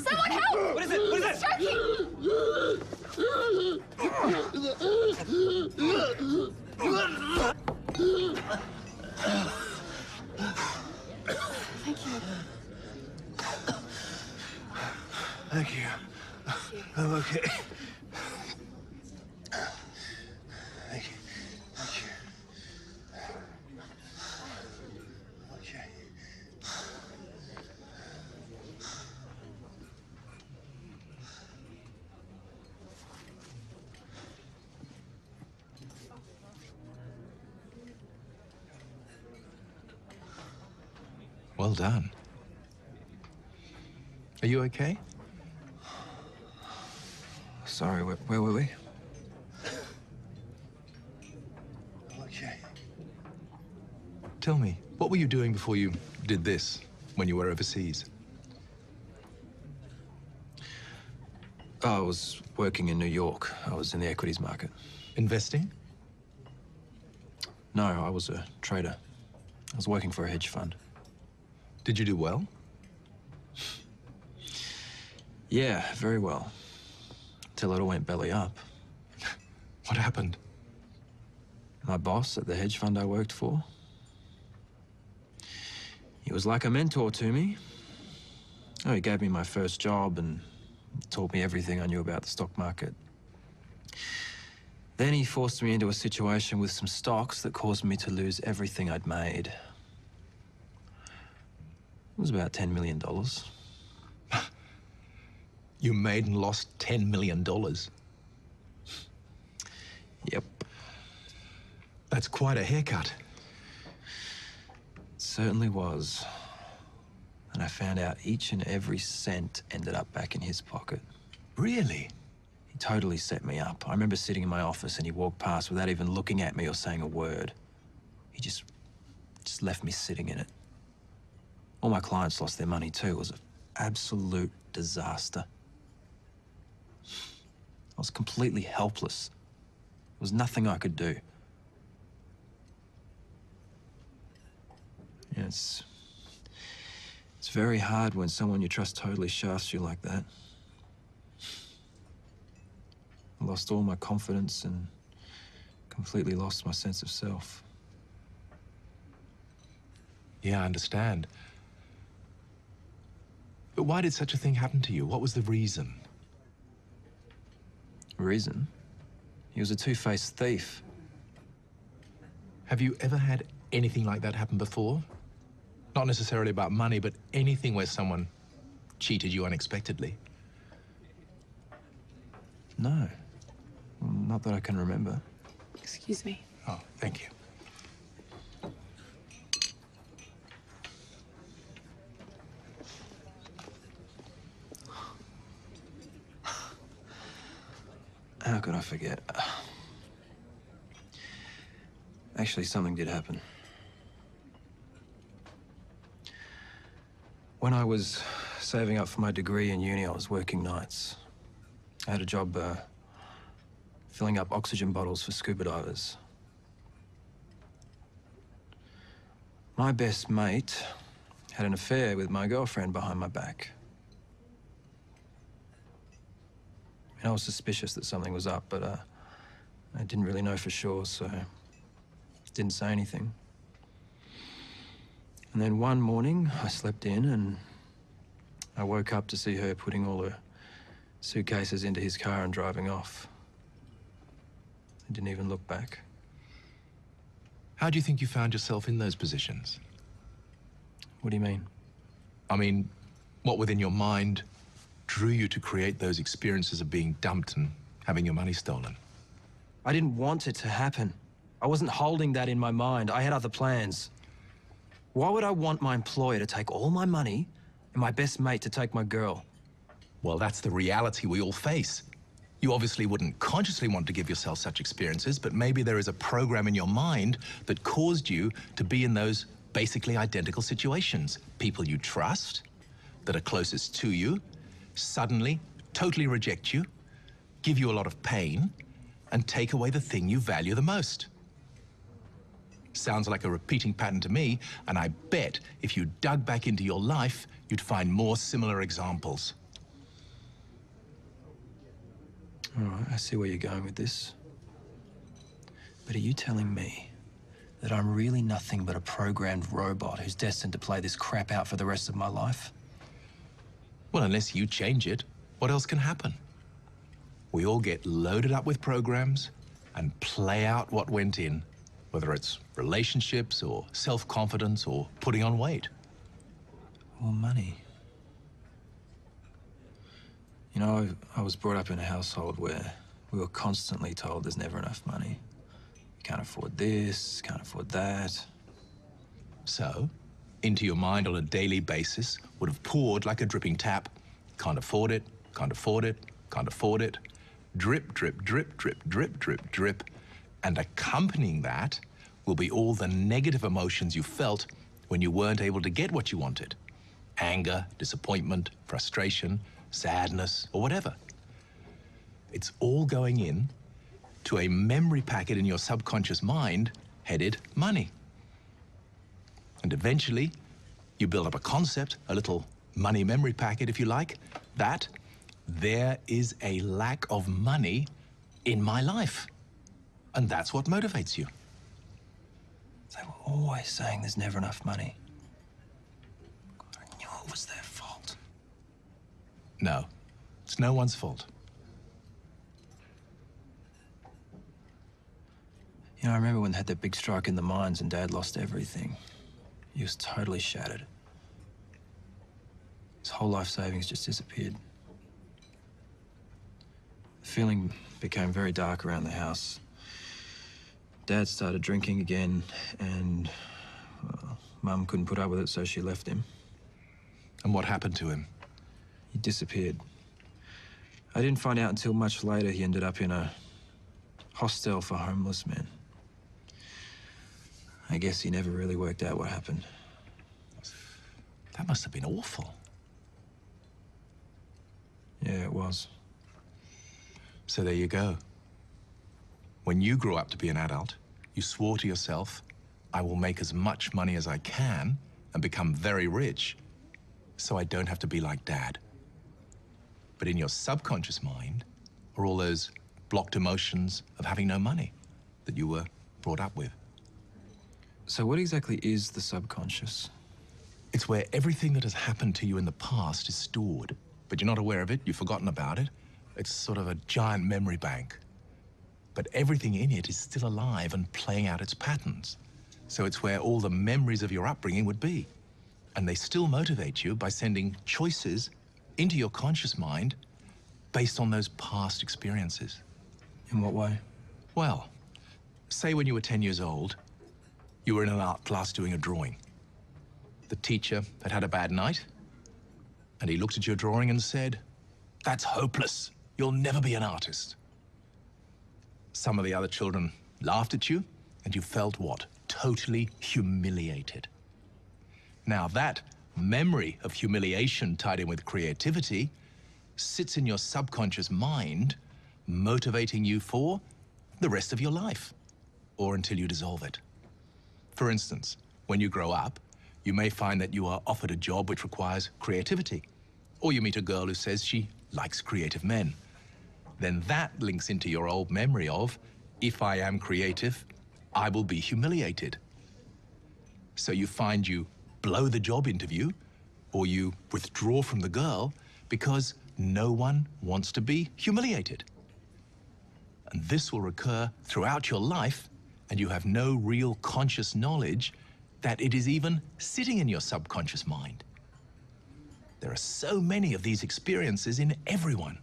Someone help! What is it? What is it? He's choking! Thank you. Thank you. I'm okay. Thank you. Thank you. Okay. Well done. Are you okay? Sorry, where were we? Okay. Tell me, what were you doing before you did this when you were overseas? I was working in New York. I was in the equities market. Investing? No, I was a trader. I was working for a hedge fund. Did you do well? Yeah, very well. Till it all went belly up. What happened? My boss at the hedge fund I worked for, he was like a mentor to me. Oh, he gave me my first job and taught me everything I knew about the stock market. Then he forced me into a situation with some stocks that caused me to lose everything I'd made. It was about $10 million. You made and lost $10 million. Yep. That's quite a haircut. It certainly was. And I found out each and every cent ended up back in his pocket. Really? He totally set me up. I remember sitting in my office and he walked past without even looking at me or saying a word. He just left me sitting in it. All my clients lost their money too. It was an absolute disaster. I was completely helpless. There was nothing I could do. Yeah, it's very hard when someone you trust totally shafts you like that. I lost all my confidence and completely lost my sense of self. Yeah, I understand. But why did such a thing happen to you? What was the reason? Reason? He was a two-faced thief. Have you ever had anything like that happen before? Not necessarily about money, but anything where someone cheated you unexpectedly? No. Not that I can remember. Excuse me. Oh, thank you. How could I forget? Actually, something did happen. When I was saving up for my degree in uni, I was working nights. I had a job filling up oxygen bottles for scuba divers. My best mate had an affair with my girlfriend behind my back. And I was suspicious that something was up, but I didn't really know for sure, so I didn't say anything. And then one morning, I slept in and I woke up to see her putting all her suitcases into his car and driving off. I didn't even look back. How do you think you found yourself in those positions? What do you mean? I mean, what within your mind drew you to create those experiences of being dumped and having your money stolen? I didn't want it to happen. I wasn't holding that in my mind. I had other plans. Why would I want my employer to take all my money and my best mate to take my girl? Well, that's the reality we all face. You obviously wouldn't consciously want to give yourself such experiences, but maybe there is a program in your mind that caused you to be in those basically identical situations. People you trust, that are closest to you, suddenly totally reject you, give you a lot of pain, and take away the thing you value the most. Sounds like a repeating pattern to me, and I bet if you dug back into your life, you'd find more similar examples. All right, I see where you're going with this. But are you telling me that I'm really nothing but a programmed robot who's destined to play this crap out for the rest of my life? Well, unless you change it, what else can happen? We all get loaded up with programs and play out what went in, whether it's relationships or self-confidence or putting on weight. Or money. You know, I was brought up in a household where we were constantly told there's never enough money. You can't afford this, can't afford that. So, into your mind on a daily basis would have poured like a dripping tap. Can't afford it, can't afford it, can't afford it. Drip, drip, drip, drip, drip, drip, drip. And accompanying that will be all the negative emotions you felt when you weren't able to get what you wanted. Anger, disappointment, frustration, sadness, or whatever. It's all going in to a memory packet in your subconscious mind headed money. And eventually, you build up a concept, a little money memory packet, if you like, that there is a lack of money in my life. And that's what motivates you. They were always saying there's never enough money. God, I knew it was their fault. No, it's no one's fault. You know, I remember when they had that big strike in the mines and Dad lost everything. He was totally shattered. His whole life savings just disappeared. The feeling became very dark around the house. Dad started drinking again, and Mum couldn't put up with it, so she left him. And what happened to him? He disappeared. I didn't find out until much later he ended up in a hostel for homeless men. I guess he never really worked out what happened. That must have been awful. Yeah, it was. So there you go. When you grew up to be an adult, you swore to yourself, I will make as much money as I can and become very rich, so I don't have to be like Dad. But in your subconscious mind are all those blocked emotions of having no money that you were brought up with. So what exactly is the subconscious? It's where everything that has happened to you in the past is stored, but you're not aware of it, you've forgotten about it. It's sort of a giant memory bank. But everything in it is still alive and playing out its patterns. So it's where all the memories of your upbringing would be. And they still motivate you by sending choices into your conscious mind based on those past experiences. In what way? Well, say when you were 10 years old, you were in an art class doing a drawing. The teacher had had a bad night, and he looked at your drawing and said, "That's hopeless. You'll never be an artist." Some of the other children laughed at you, and you felt what? Totally humiliated. Now that memory of humiliation tied in with creativity sits in your subconscious mind, motivating you for the rest of your life, or until you dissolve it. For instance, when you grow up, you may find that you are offered a job which requires creativity, or you meet a girl who says she likes creative men. Then that links into your old memory of, if I am creative, I will be humiliated. So you find you blow the job interview, or you withdraw from the girl because no one wants to be humiliated. And this will recur throughout your life, and you have no real conscious knowledge that it is even sitting in your subconscious mind. There are so many of these experiences in everyone.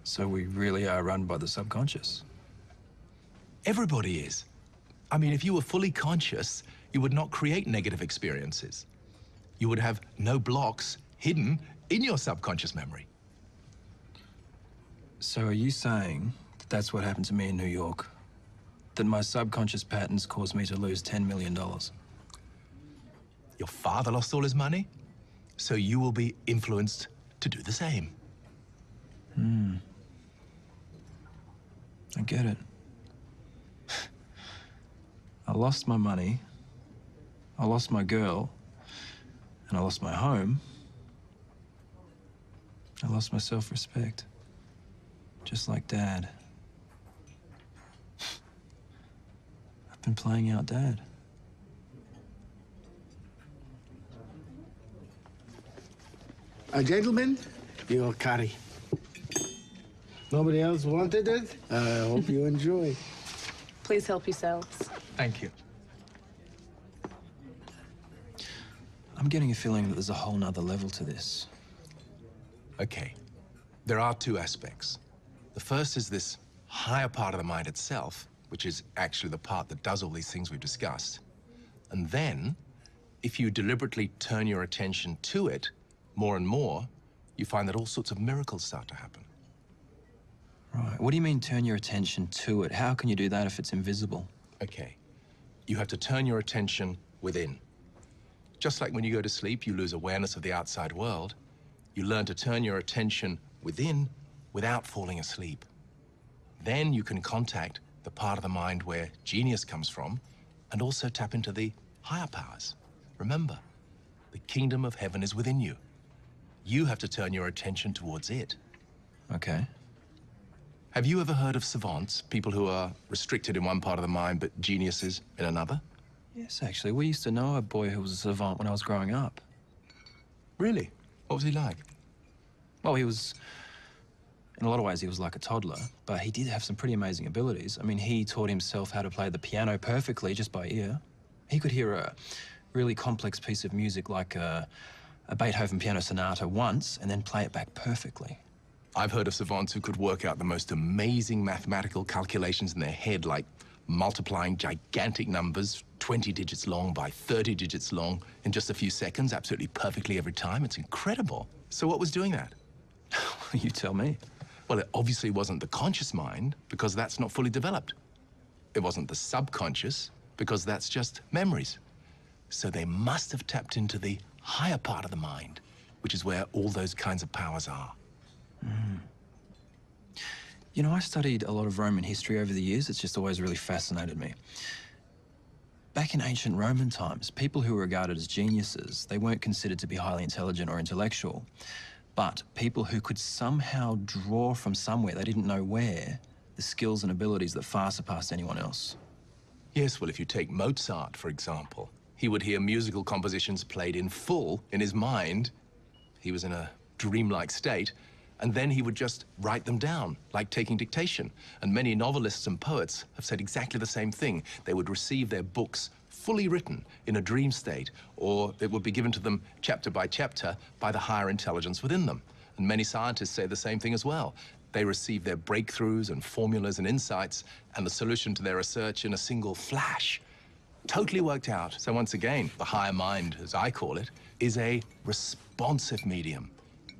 So we really are run by the subconscious? Everybody is. I mean, if you were fully conscious, you would not create negative experiences. You would have no blocks hidden in your subconscious memory. So are you saying that that's what happened to me in New York? That my subconscious patterns caused me to lose $10 million? Your father lost all his money, so you will be influenced to do the same. I get it. I lost my money, I lost my girl, and I lost my home. I lost my self-respect. Just like Dad. I've been playing out Dad. Gentlemen, your curry. Nobody else wanted it? I hope you enjoy. Please help yourselves. Thank you. I'm getting a feeling that there's a whole nother level to this. Okay, there are two aspects. The first is this higher part of the mind itself, which is actually the part that does all these things we've discussed. And then, if you deliberately turn your attention to it more and more, you find that all sorts of miracles start to happen. Right. What do you mean turn your attention to it? How can you do that if it's invisible? Okay, you have to turn your attention within. Just like when you go to sleep, you lose awareness of the outside world, you learn to turn your attention within without falling asleep. Then you can contact the part of the mind where genius comes from and also tap into the higher powers. Remember, the kingdom of heaven is within you. You have to turn your attention towards it. Okay. Have you ever heard of savants, people who are restricted in one part of the mind but geniuses in another? Yes, actually. We used to know a boy who was a savant when I was growing up. Really? What was he like? Well, he was... In a lot of ways, he was like a toddler, but he did have some pretty amazing abilities. I mean, he taught himself how to play the piano perfectly just by ear. He could hear a really complex piece of music like a Beethoven piano sonata once and then play it back perfectly. I've heard of savants who could work out the most amazing mathematical calculations in their head, like multiplying gigantic numbers 20 digits long by 30 digits long in just a few seconds, absolutely perfectly every time. It's incredible. So what was doing that? You tell me. Well, it obviously wasn't the conscious mind, because that's not fully developed. It wasn't the subconscious, because that's just memories. So they must have tapped into the higher part of the mind, which is where all those kinds of powers are. You know, I studied a lot of Roman history over the years. It's just always really fascinated me. Back in ancient Roman times, people who were regarded as geniuses, they weren't considered to be highly intelligent or intellectual. But people who could somehow draw from somewhere, they didn't know where, the skills and abilities that far surpassed anyone else. Yes, well, if you take Mozart, for example, he would hear musical compositions played in full in his mind. He was in a dreamlike state, and then he would just write them down, like taking dictation. And many novelists and poets have said exactly the same thing. They would receive their books fully written in a dream state, or it would be given to them chapter by chapter by the higher intelligence within them. And many scientists say the same thing as well. They receive their breakthroughs and formulas and insights and the solution to their research in a single flash. Totally worked out. So once again, the higher mind, as I call it, is a responsive medium.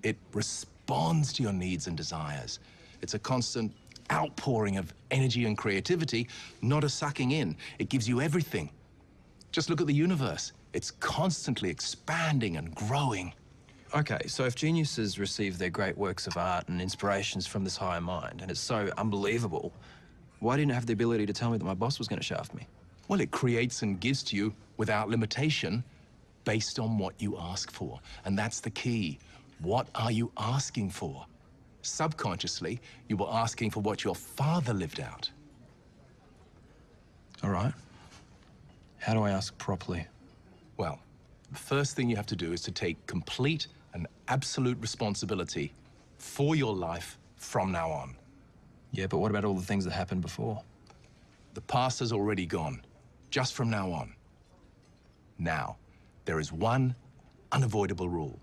It responds to your needs and desires. It's a constant outpouring of energy and creativity, not a sucking in. It gives you everything. Just look at the universe. It's constantly expanding and growing. Okay, so if geniuses receive their great works of art and inspirations from this higher mind, and it's so unbelievable, why didn't it have the ability to tell me that my boss was going to shaft me? Well, it creates and gives to you without limitation based on what you ask for. And that's the key. What are you asking for? Subconsciously, you were asking for what your father lived out. All right. How do I ask properly? Well, the first thing you have to do is to take complete and absolute responsibility for your life from now on. Yeah, but what about all the things that happened before? The past is already gone, just from now on. Now, there is one unavoidable rule.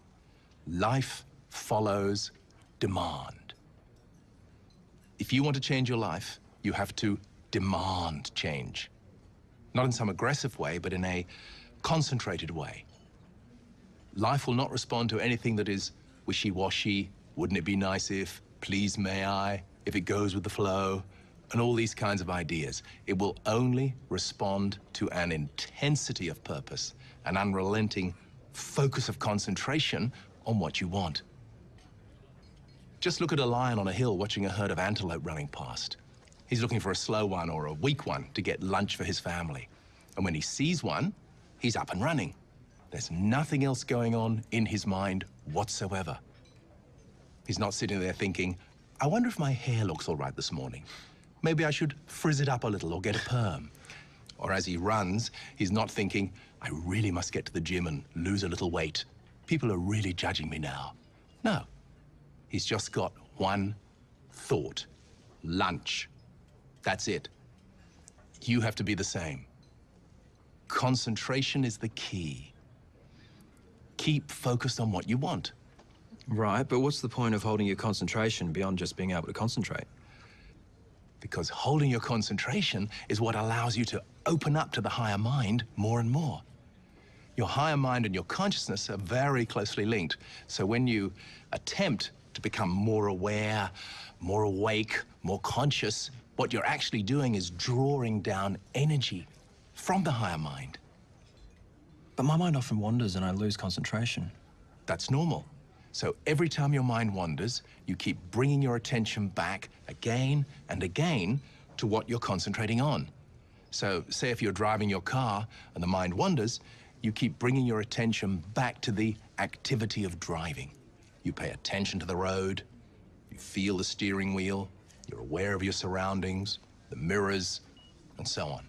Life follows demand. If you want to change your life, you have to demand change. Not in some aggressive way, but in a concentrated way. Life will not respond to anything that is wishy-washy, wouldn't it be nice if, please may I, if it goes with the flow, and all these kinds of ideas. It will only respond to an intensity of purpose, an unrelenting focus of concentration on what you want. Just look at a lion on a hill watching a herd of antelope running past. He's looking for a slow one or a weak one to get lunch for his family. And when he sees one, he's up and running. There's nothing else going on in his mind whatsoever. He's not sitting there thinking, I wonder if my hair looks all right this morning. Maybe I should frizz it up a little or get a perm. Or as he runs, he's not thinking, I really must get to the gym and lose a little weight. People are really judging me now. No, he's just got one thought, lunch. That's it. You have to be the same. Concentration is the key. Keep focused on what you want. Right, but what's the point of holding your concentration beyond just being able to concentrate? Because holding your concentration is what allows you to open up to the higher mind more and more. Your higher mind and your consciousness are very closely linked. So when you attempt to become more aware, more awake, more conscious, what you're actually doing is drawing down energy from the higher mind. But my mind often wanders and I lose concentration. That's normal. So every time your mind wanders, you keep bringing your attention back again and again to what you're concentrating on. So say if you're driving your car and the mind wanders, you keep bringing your attention back to the activity of driving. You pay attention to the road, you feel the steering wheel, you're aware of your surroundings, the mirrors, and so on.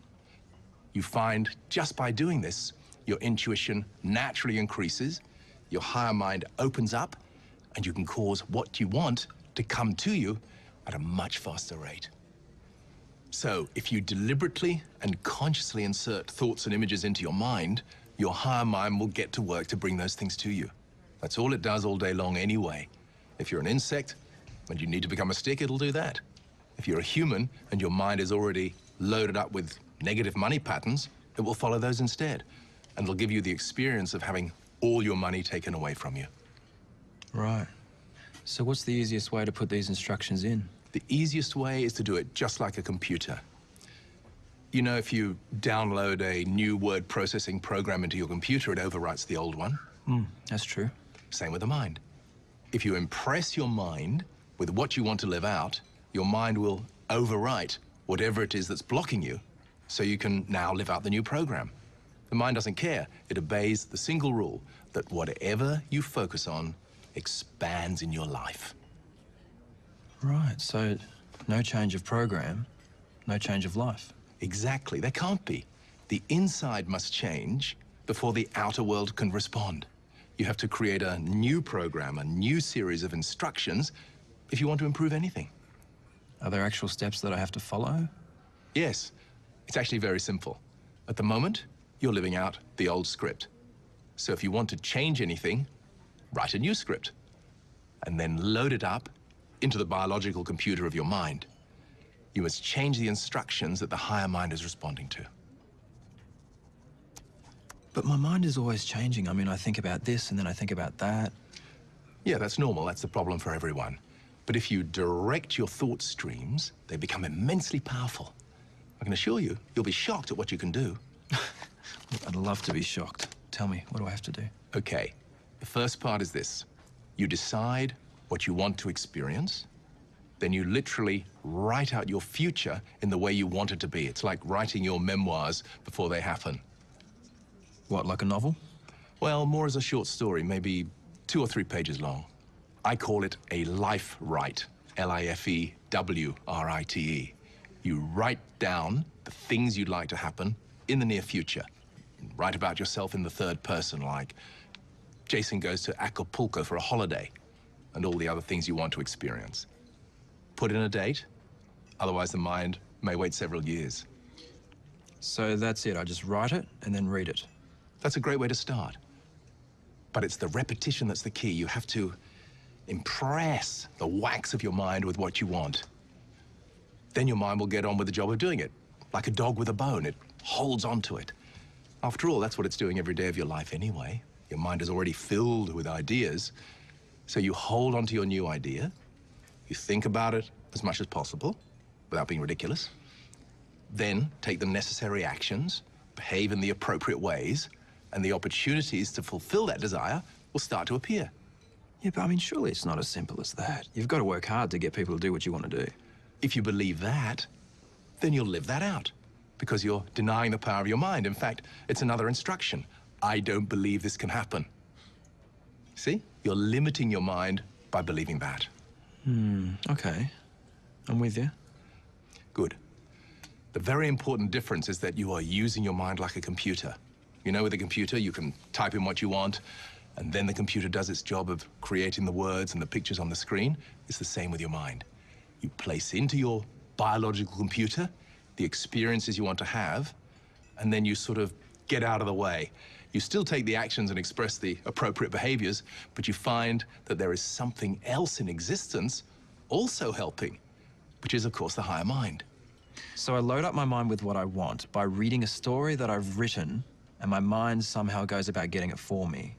You find just by doing this, your intuition naturally increases, your higher mind opens up, and you can cause what you want to come to you at a much faster rate. So if you deliberately and consciously insert thoughts and images into your mind, your higher mind will get to work to bring those things to you. That's all it does all day long anyway. If you're an insect and you need to become a stick, it'll do that. If you're a human and your mind is already loaded up with negative money patterns, it will follow those instead. And it'll give you the experience of having all your money taken away from you. Right. So what's the easiest way to put these instructions in? The easiest way is to do it just like a computer. You know, if you download a new word processing program into your computer, it overwrites the old one. That's true. Same with the mind. If you impress your mind with what you want to live out, your mind will overwrite whatever it is that's blocking you, so you can now live out the new program. The mind doesn't care. It obeys the single rule that whatever you focus on expands in your life. Right, so no change of program, no change of life. Exactly, there can't be. The inside must change before the outer world can respond. You have to create a new program, a new series of instructions if you want to improve anything. Are there actual steps that I have to follow? Yes, it's actually very simple. At the moment, you're living out the old script. So if you want to change anything, write a new script and then load it up into the biological computer of your mind. You must change the instructions that the higher mind is responding to. But my mind is always changing. I mean, I think about this and then I think about that. Yeah, that's normal. That's the problem for everyone. But if you direct your thought streams, they become immensely powerful. I can assure you, you'll be shocked at what you can do. I'd love to be shocked. Tell me, what do I have to do? Okay, the first part is this. You decide what you want to experience, then you literally write out your future in the way you want it to be. It's like writing your memoirs before they happen. What, like a novel? Well, more as a short story, maybe 2 or 3 pages long. I call it a life write, L-I-F-E-W-R-I-T-E. You write down the things you'd like to happen in the near future. Write about yourself in the third person, like Jason goes to Acapulco for a holiday, and all the other things you want to experience. Put in a date, otherwise the mind may wait several years. So that's it, I just write it and then read it. That's a great way to start. But it's the repetition that's the key. You have to impress the wax of your mind with what you want. Then your mind will get on with the job of doing it. Like a dog with a bone, it holds on to it. After all, that's what it's doing every day of your life anyway. Your mind is already filled with ideas. So you hold on to your new idea. You think about it as much as possible, without being ridiculous. Then take the necessary actions, behave in the appropriate ways, and the opportunities to fulfill that desire will start to appear. Yeah, but I mean, surely it's not as simple as that. You've got to work hard to get people to do what you want to do. If you believe that, then you'll live that out, because you're denying the power of your mind. In fact, it's another instruction. I don't believe this can happen. See? You're limiting your mind by believing that. Okay. I'm with you. Good. The very important difference is that you are using your mind like a computer. You know, with a computer, you can type in what you want, and then the computer does its job of creating the words and the pictures on the screen. It's the same with your mind. You place into your biological computer the experiences you want to have, and then you sort of get out of the way. You still take the actions and express the appropriate behaviors, but you find that there is something else in existence also helping, which is, of course, the higher mind. So I load up my mind with what I want by reading a story that I've written, and my mind somehow goes about getting it for me.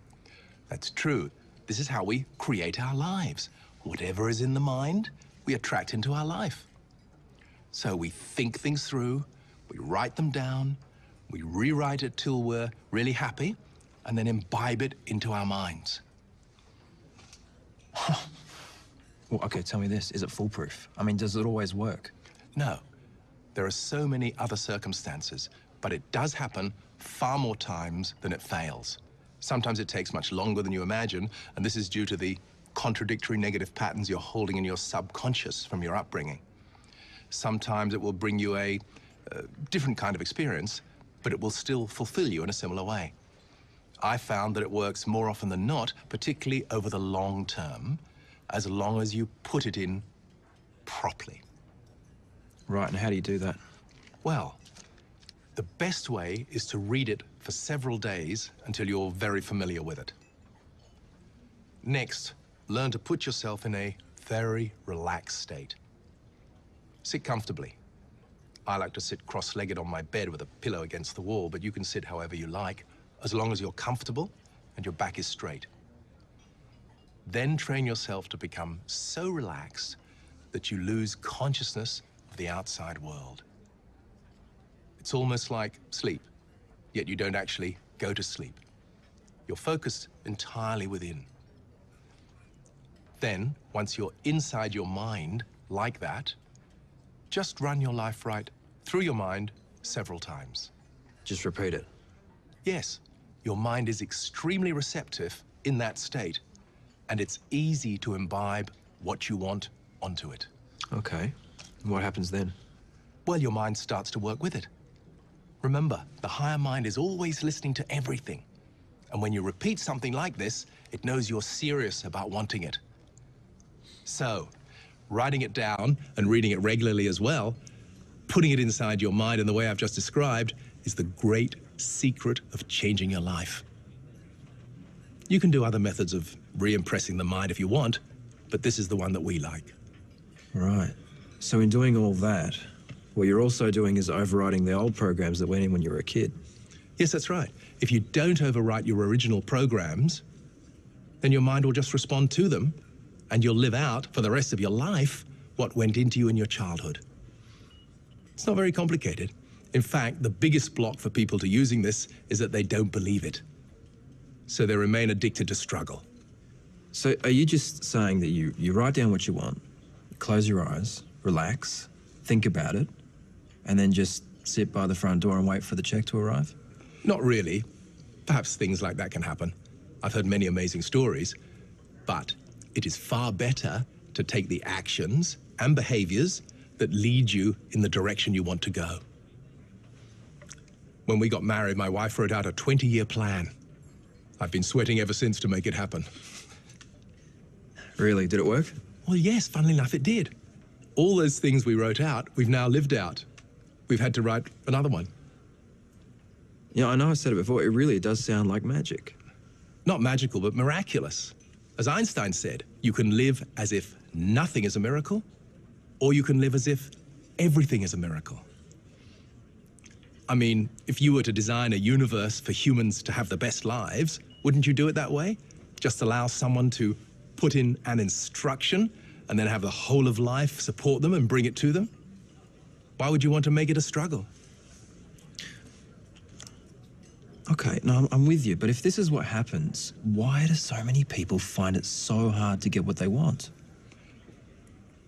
That's true. This is how we create our lives. Whatever is in the mind, we attract into our life. So we think things through, we write them down, we rewrite it till we're really happy, and then imbibe it into our minds. Well, okay, tell me this. Is it foolproof? I mean, does it always work? No. There are so many other circumstances, but it does happen far more times than it fails. Sometimes it takes much longer than you imagine, and this is due to the contradictory negative patterns you're holding in your subconscious from your upbringing. Sometimes it will bring you a different kind of experience, but it will still fulfill you in a similar way. I found that it works more often than not, particularly over the long term, as long as you put it in properly. Right, and how do you do that? Well, the best way is to read it for several days until you're very familiar with it. Next, learn to put yourself in a very relaxed state. Sit comfortably. I like to sit cross-legged on my bed with a pillow against the wall, but you can sit however you like, as long as you're comfortable and your back is straight. Then train yourself to become so relaxed that you lose consciousness of the outside world. It's almost like sleep, yet you don't actually go to sleep. You're focused entirely within. Then, once you're inside your mind like that, just run your life right through your mind several times. Just repeat it. Yes, your mind is extremely receptive in that state, and it's easy to imbibe what you want onto it. Okay. And what happens then? Well, your mind starts to work with it. Remember, the higher mind is always listening to everything. And when you repeat something like this, it knows you're serious about wanting it. So, writing it down and reading it regularly as well, putting it inside your mind in the way I've just described, is the great secret of changing your life. You can do other methods of re-impressing the mind if you want, but this is the one that we like. Right. So in doing all that, what you're also doing is overriding the old programs that went in when you were a kid. Yes, that's right. If you don't overwrite your original programs, then your mind will just respond to them, and you'll live out for the rest of your life what went into you in your childhood. It's not very complicated. In fact, the biggest block for people to using this is that they don't believe it. So they remain addicted to struggle. So are you just saying that you write down what you want, close your eyes, relax, think about it, and then just sit by the front door and wait for the check to arrive? Not really. Perhaps things like that can happen. I've heard many amazing stories, but it is far better to take the actions and behaviors that lead you in the direction you want to go. When we got married, my wife wrote out a 20-year plan. I've been sweating ever since to make it happen. Really? Did it work? Well, yes, funnily enough, it did. All those things we wrote out, we've now lived out. We've had to write another one. Yeah, I know I said it before. It really does sound like magic. Not magical, but miraculous. As Einstein said, you can live as if nothing is a miracle, or you can live as if everything is a miracle. I mean, if you were to design a universe for humans to have the best lives, wouldn't you do it that way? Just allow someone to put in an instruction and then have the whole of life support them and bring it to them? Why would you want to make it a struggle? Okay, no, I'm with you, but if this is what happens, why do so many people find it so hard to get what they want?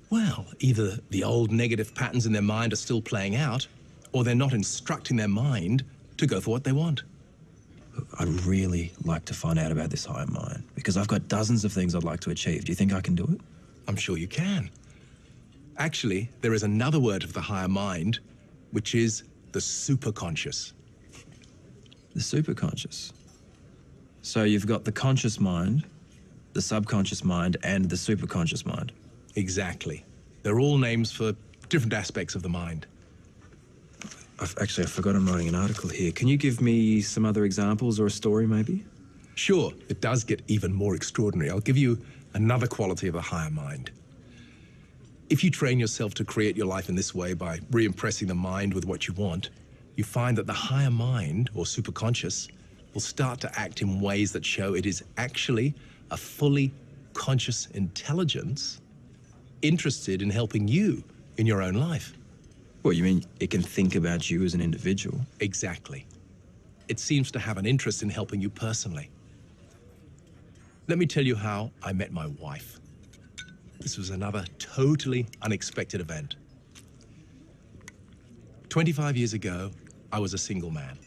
Well, either the old negative patterns in their mind are still playing out, or they're not instructing their mind to go for what they want. I'd really like to find out about this higher mind, because I've got dozens of things I'd like to achieve. Do you think I can do it? I'm sure you can. Actually, there is another word of the higher mind, which is the superconscious. The superconscious. So you've got the conscious mind, the subconscious mind, and the superconscious mind. Exactly. They're all names for different aspects of the mind. I forgot I'm writing an article here. Can you give me some other examples or a story, maybe? Sure, it does get even more extraordinary. I'll give you another quality of the higher mind. If you train yourself to create your life in this way by re-impressing the mind with what you want, you find that the higher mind, or superconscious, will start to act in ways that show it is actually a fully conscious intelligence interested in helping you in your own life. What, you mean it can think about you as an individual? Exactly. It seems to have an interest in helping you personally. Let me tell you how I met my wife. this was another totally unexpected event. 25 years ago, I was a single man.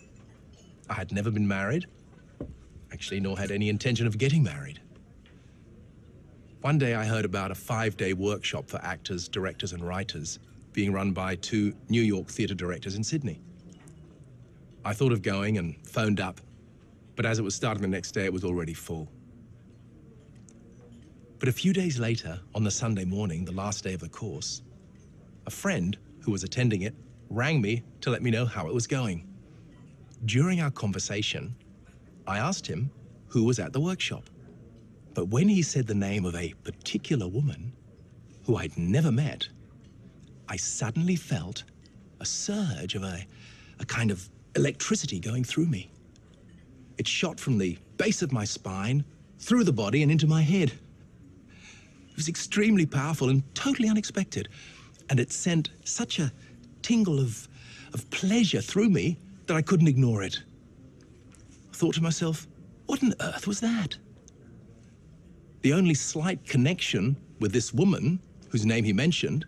I had never been married, actually, nor had any intention of getting married. One day I heard about a 5-day workshop for actors, directors, and writers being run by 2 New York theatre directors in Sydney. I thought of going and phoned up, but as it was starting the next day, it was already full. But a few days later, on the Sunday morning, the last day of the course, a friend who was attending it rang me to let me know how it was going. During our conversation, I asked him who was at the workshop. But when he said the name of a particular woman who I'd never met, I suddenly felt a surge of a kind of electricity going through me. It shot from the base of my spine, through the body and into my head. It was extremely powerful and totally unexpected, and it sent such a tingle of pleasure through me that I couldn't ignore it. I thought to myself, what on earth was that? The only slight connection with this woman, whose name he mentioned,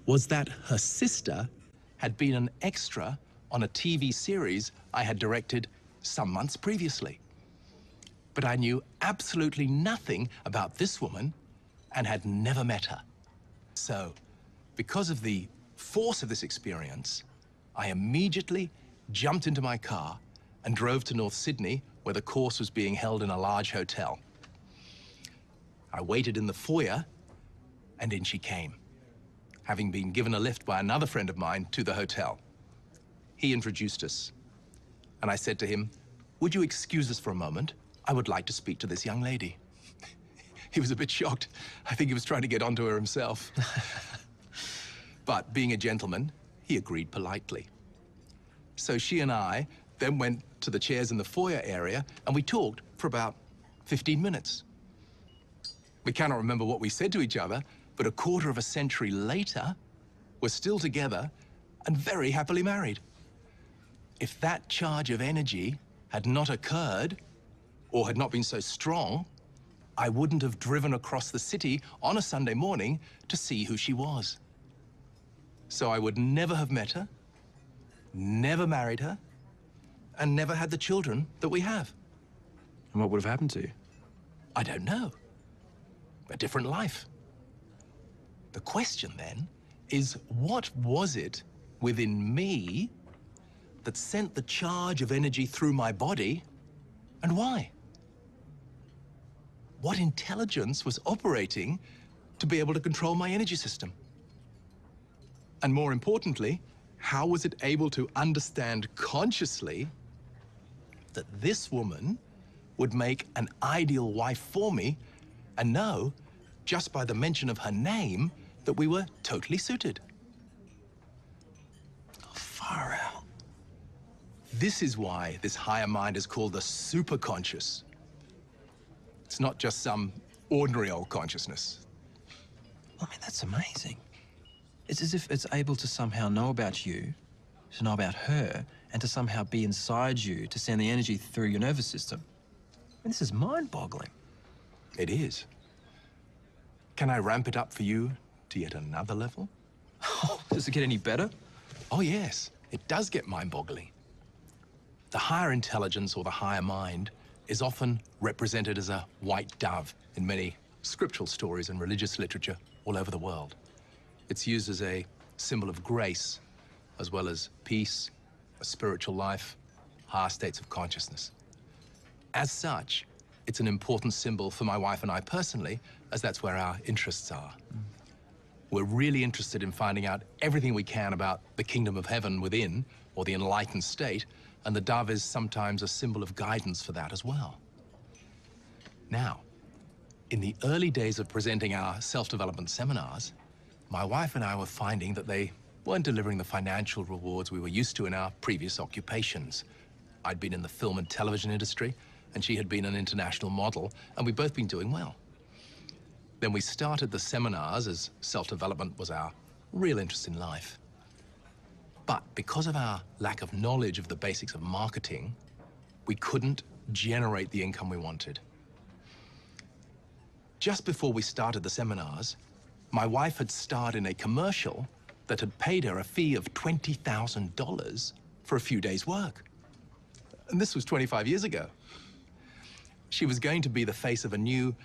was that her sister had been an extra on a TV series I had directed some months previously. But I knew absolutely nothing about this woman and had never met her. So, because of the force of this experience, I immediately jumped into my car and drove to North Sydney, where the course was being held in a large hotel. I waited in the foyer, and in she came, having been given a lift by another friend of mine to the hotel. He introduced us, and I said to him, "Would you excuse us for a moment? I would like to speak to this young lady." He was a bit shocked. I think he was trying to get onto her himself. But being a gentleman, he agreed politely. So she and I then went to the chairs in the foyer area, and we talked for about 15 minutes. We cannot remember what we said to each other, but a quarter of a century later, we're still together and very happily married. If that charge of energy had not occurred, or had not been so strong, I wouldn't have driven across the city on a Sunday morning to see who she was. So I would never have met her, never married her, and never had the children that we have. And what would have happened to you? I don't know. A different life. The question then is, what was it within me that sent the charge of energy through my body, and why? What intelligence was operating to be able to control my energy system? And more importantly, how was it able to understand consciously that this woman would make an ideal wife for me, and know, just by the mention of her name, that we were totally suited? Oh, far out. This is why this higher mind is called the superconscious. It's not just some ordinary old consciousness. I mean, that's amazing. It's as if it's able to somehow know about you, to know about her, and to somehow be inside you to send the energy through your nervous system. I mean, this is mind-boggling. It is. Can I ramp it up for you to yet another level? Oh, does it get any better? Oh, yes. It does get mind-boggling. The higher intelligence, or the higher mind, is often represented as a white dove in many scriptural stories and religious literature all over the world. It's used as a symbol of grace, as well as peace, a spiritual life, higher states of consciousness. As such, it's an important symbol for my wife and I personally, as that's where our interests are. We're really interested in finding out everything we can about the kingdom of heaven within, or the enlightened state, and the dove is sometimes a symbol of guidance for that as well. Now, in the early days of presenting our self-development seminars, my wife and I were finding that they weren't delivering the financial rewards we were used to in our previous occupations. I'd been in the film and television industry, and she had been an international model, and we'd both been doing well. Then we started the seminars, as self-development was our real interest in life. But because of our lack of knowledge of the basics of marketing, we couldn't generate the income we wanted. Just before we started the seminars, my wife had starred in a commercial that had paid her a fee of $20,000 for a few days' work. And this was 25 years ago. She was going to be the face of a new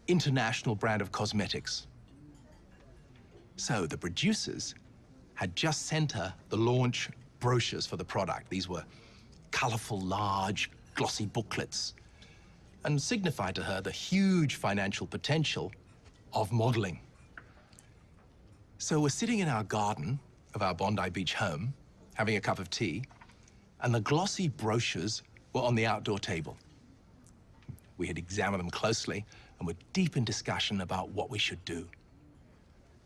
international brand of cosmetics. So the producers had just sent her the launch brochures for the product. These were colorful, large, glossy booklets, and signified to her the huge financial potential of modeling. So we're sitting in our garden of our Bondi Beach home, having a cup of tea, and the glossy brochures were on the outdoor table. We had examined them closely and were deep in discussion about what we should do.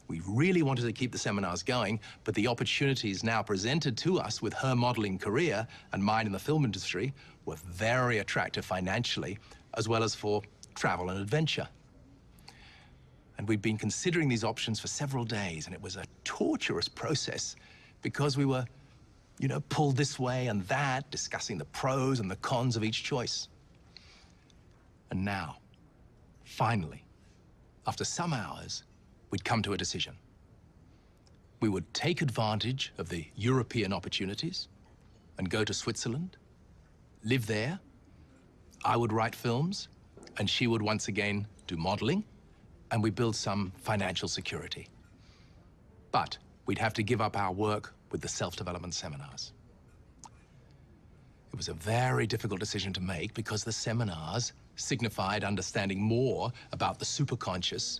We really wanted to keep the seminars going, but the opportunities now presented to us with her modeling career and mine in the film industry were very attractive financially, as well as for travel and adventure. And we'd been considering these options for several days, and it was a torturous process because we were, pulled this way and that, discussing the pros and the cons of each choice. And now, finally, after some hours, we'd come to a decision. We would take advantage of the European opportunities and go to Switzerland, live there. I would write films, and she would once again do modeling, and we build some financial security. But we'd have to give up our work with the self-development seminars. It was a very difficult decision to make because the seminars signified understanding more about the superconscious,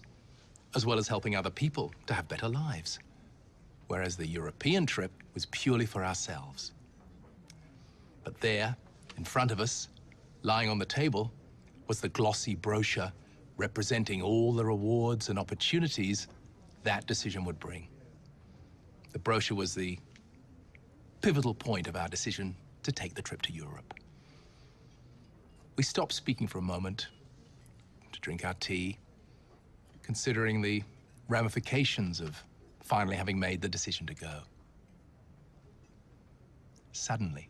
as well as helping other people to have better lives, whereas the European trip was purely for ourselves. But there, in front of us, lying on the table, was the glossy brochure representing all the rewards and opportunities that decision would bring. The brochure was the pivotal point of our decision to take the trip to Europe. We stopped speaking for a moment to drink our tea, considering the ramifications of finally having made the decision to go. Suddenly,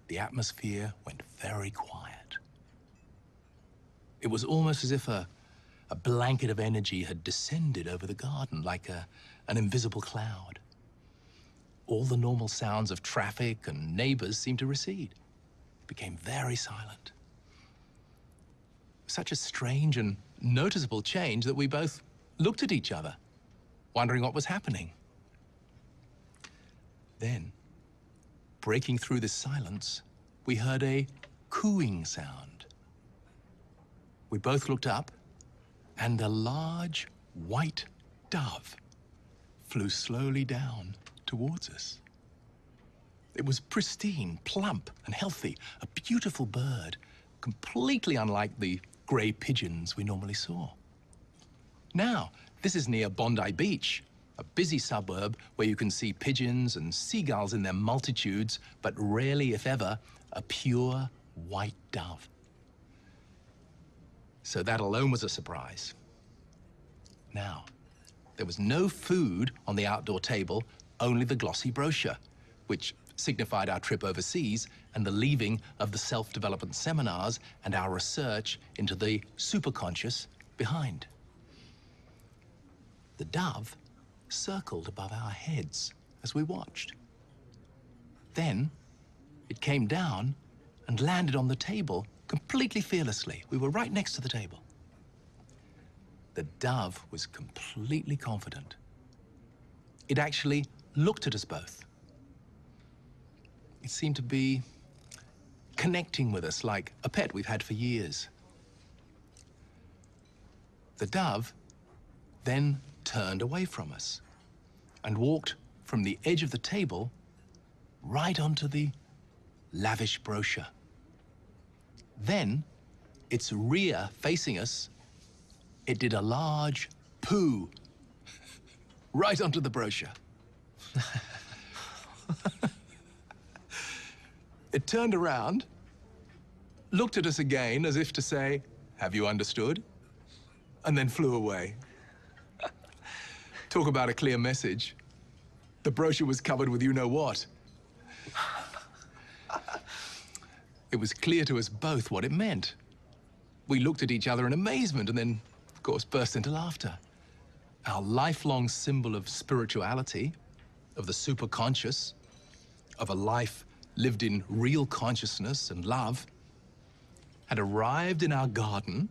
the atmosphere went very quiet. It was almost as if a blanket of energy had descended over the garden like an invisible cloud. All the normal sounds of traffic and neighbors seemed to recede. It became very silent. Such a strange and noticeable change that we both looked at each other, wondering what was happening. Then, breaking through this silence, we heard a cooing sound. We both looked up, and a large white dove flew slowly down towards us. It was pristine, plump, and healthy, a beautiful bird, completely unlike the gray pigeons we normally saw. Now, this is near Bondi Beach, a busy suburb where you can see pigeons and seagulls in their multitudes, but rarely, if ever, a pure white dove. So that alone was a surprise. Now, there was no food on the outdoor table, only the glossy brochure, which signified our trip overseas and the leaving of the self-development seminars and our research into the superconscious behind. The dove circled above our heads as we watched. Then it came down and landed on the table completely fearlessly. We were right next to the table. The dove was completely confident. It actually looked at us both. It seemed to be connecting with us like a pet we've had for years. The dove then turned away from us and walked from the edge of the table right onto the lavish brochure. Then, its rear facing us, it did a large poo right onto the brochure. It turned around, looked at us again as if to say, "Have you understood?" and then flew away. Talk about a clear message. The brochure was covered with you-know-what. It was clear to us both what it meant. We looked at each other in amazement and then, of course, burst into laughter. our lifelong symbol of spirituality, of the superconscious, of a life lived in real consciousness and love, had arrived in our garden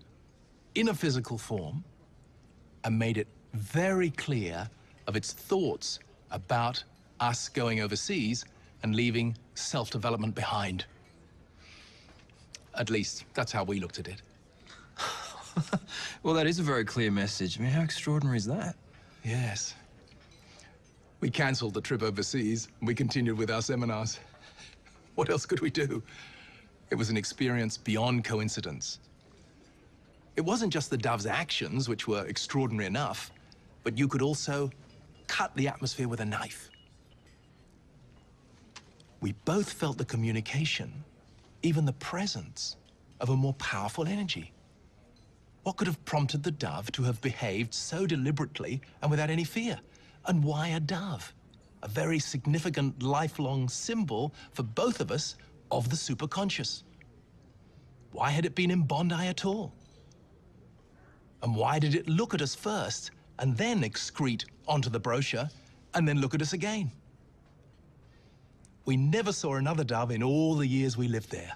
in a physical form and made it very clear of its thoughts about us going overseas and leaving self-development behind. At least, that's how we looked at it. Well, that is a very clear message. I mean, how extraordinary is that? Yes. We cancelled the trip overseas, and we continued with our seminars. What else could we do? It was an experience beyond coincidence. It wasn't just the dove's actions, which were extraordinary enough, but you could also cut the atmosphere with a knife. We both felt the communication, even the presence, of a more powerful energy. What could have prompted the dove to have behaved so deliberately and without any fear? And why a dove? A very significant lifelong symbol for both of us of the superconscious. Why had it been in Bondi at all? And why did it look at us first and then excrete onto the brochure and then look at us again? We never saw another dove in all the years we lived there.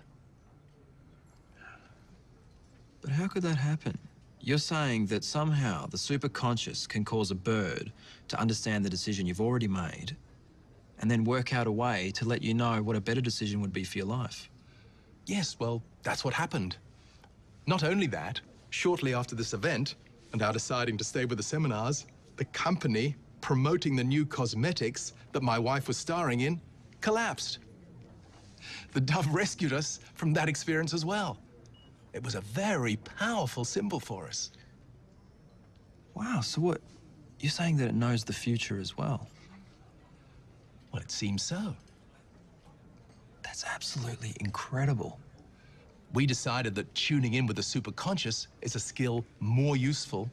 But how could that happen? You're saying that somehow the superconscious can cause a bird to understand the decision you've already made and then work out a way to let you know what a better decision would be for your life. Yes, well, that's what happened. Not only that, shortly after this event, and our deciding to stay with the seminars, the company promoting the new cosmetics that my wife was starring in collapsed. The dove rescued us from that experience as well. It was a very powerful symbol for us. Wow, so what? You're saying that it knows the future as well? Well, it seems so. That's absolutely incredible. We decided that tuning in with the superconscious is a skill more useful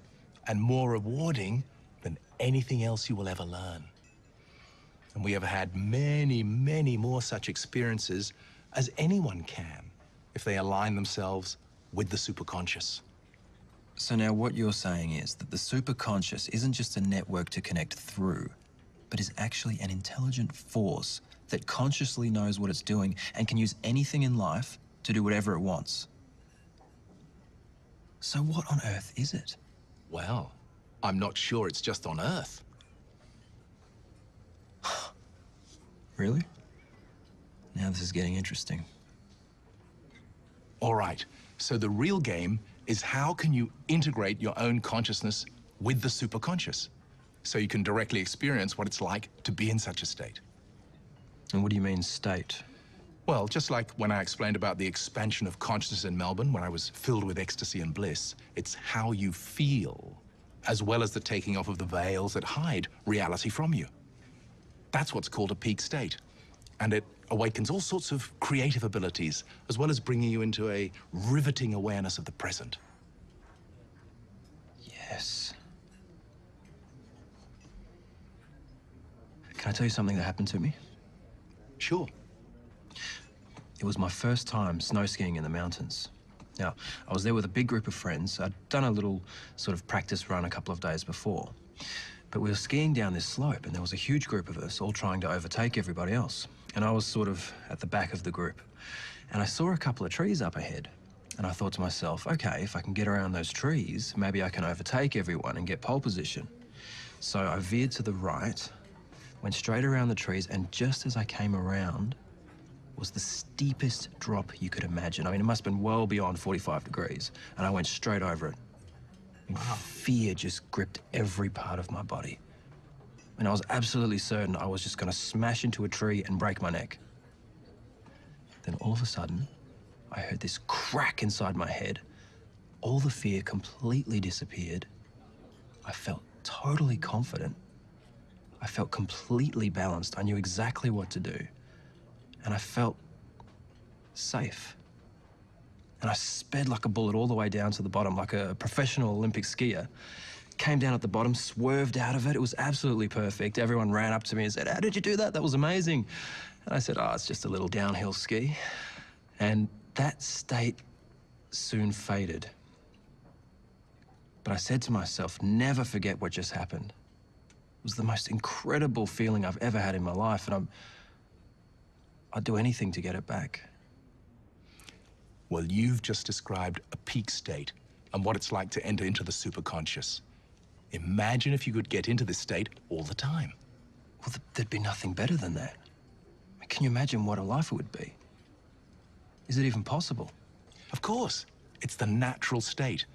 and more rewarding than anything else you will ever learn. And we have had many, many more such experiences as anyone can if they align themselves with the superconscious. So now what you're saying is that the superconscious isn't just a network to connect through, but is actually an intelligent force that consciously knows what it's doing and can use anything in life to do whatever it wants. So what on earth is it? Well, I'm not sure it's just on Earth. Really? Now this is getting interesting. All right, so the real game is how can you integrate your own consciousness with the superconscious so you can directly experience what it's like to be in such a state. And what do you mean, state? Well, just like when I explained about the expansion of consciousness in Melbourne when I was filled with ecstasy and bliss, it's how you feel, as well as the taking off of the veils that hide reality from you. That's what's called a peak state. And it awakens all sorts of creative abilities, as well as bringing you into a riveting awareness of the present. Yes. Can I tell you something that happened to me? Sure. It was my first time snow skiing in the mountains. Now, I was there with a big group of friends. I'd done a little sort of practice run a couple of days before. But we were skiing down this slope, and there was a huge group of us all trying to overtake everybody else. And I was sort of at the back of the group. And I saw a couple of trees up ahead. And I thought to myself, okay, if I can get around those trees, maybe I can overtake everyone and get pole position. So I veered to the right, went straight around the trees, and just as I came around was the steepest drop you could imagine. I mean, it must have been well beyond 45 degrees, and I went straight over it. Wow. Fear just gripped every part of my body. And I was absolutely certain I was just gonna smash into a tree and break my neck. Then all of a sudden, I heard this crack inside my head. All the fear completely disappeared. I felt totally confident. I felt completely balanced. I knew exactly what to do. And I felt safe. And I sped like a bullet all the way down to the bottom, like a professional Olympic skier. Came down at the bottom, swerved out of it. It was absolutely perfect. Everyone ran up to me and said, "How did you do that? That was amazing." And I said, "Oh, it's just a little downhill ski." And that state soon faded. But I said to myself, never forget what just happened. It was the most incredible feeling I've ever had in my life, and I'd do anything to get it back. Well, you've just described a peak state and what it's like to enter into the superconscious. Imagine if you could get into this state all the time. Well, there'd be nothing better than that. Can you imagine what a life it would be? Is it even possible? Of course. It's the natural state.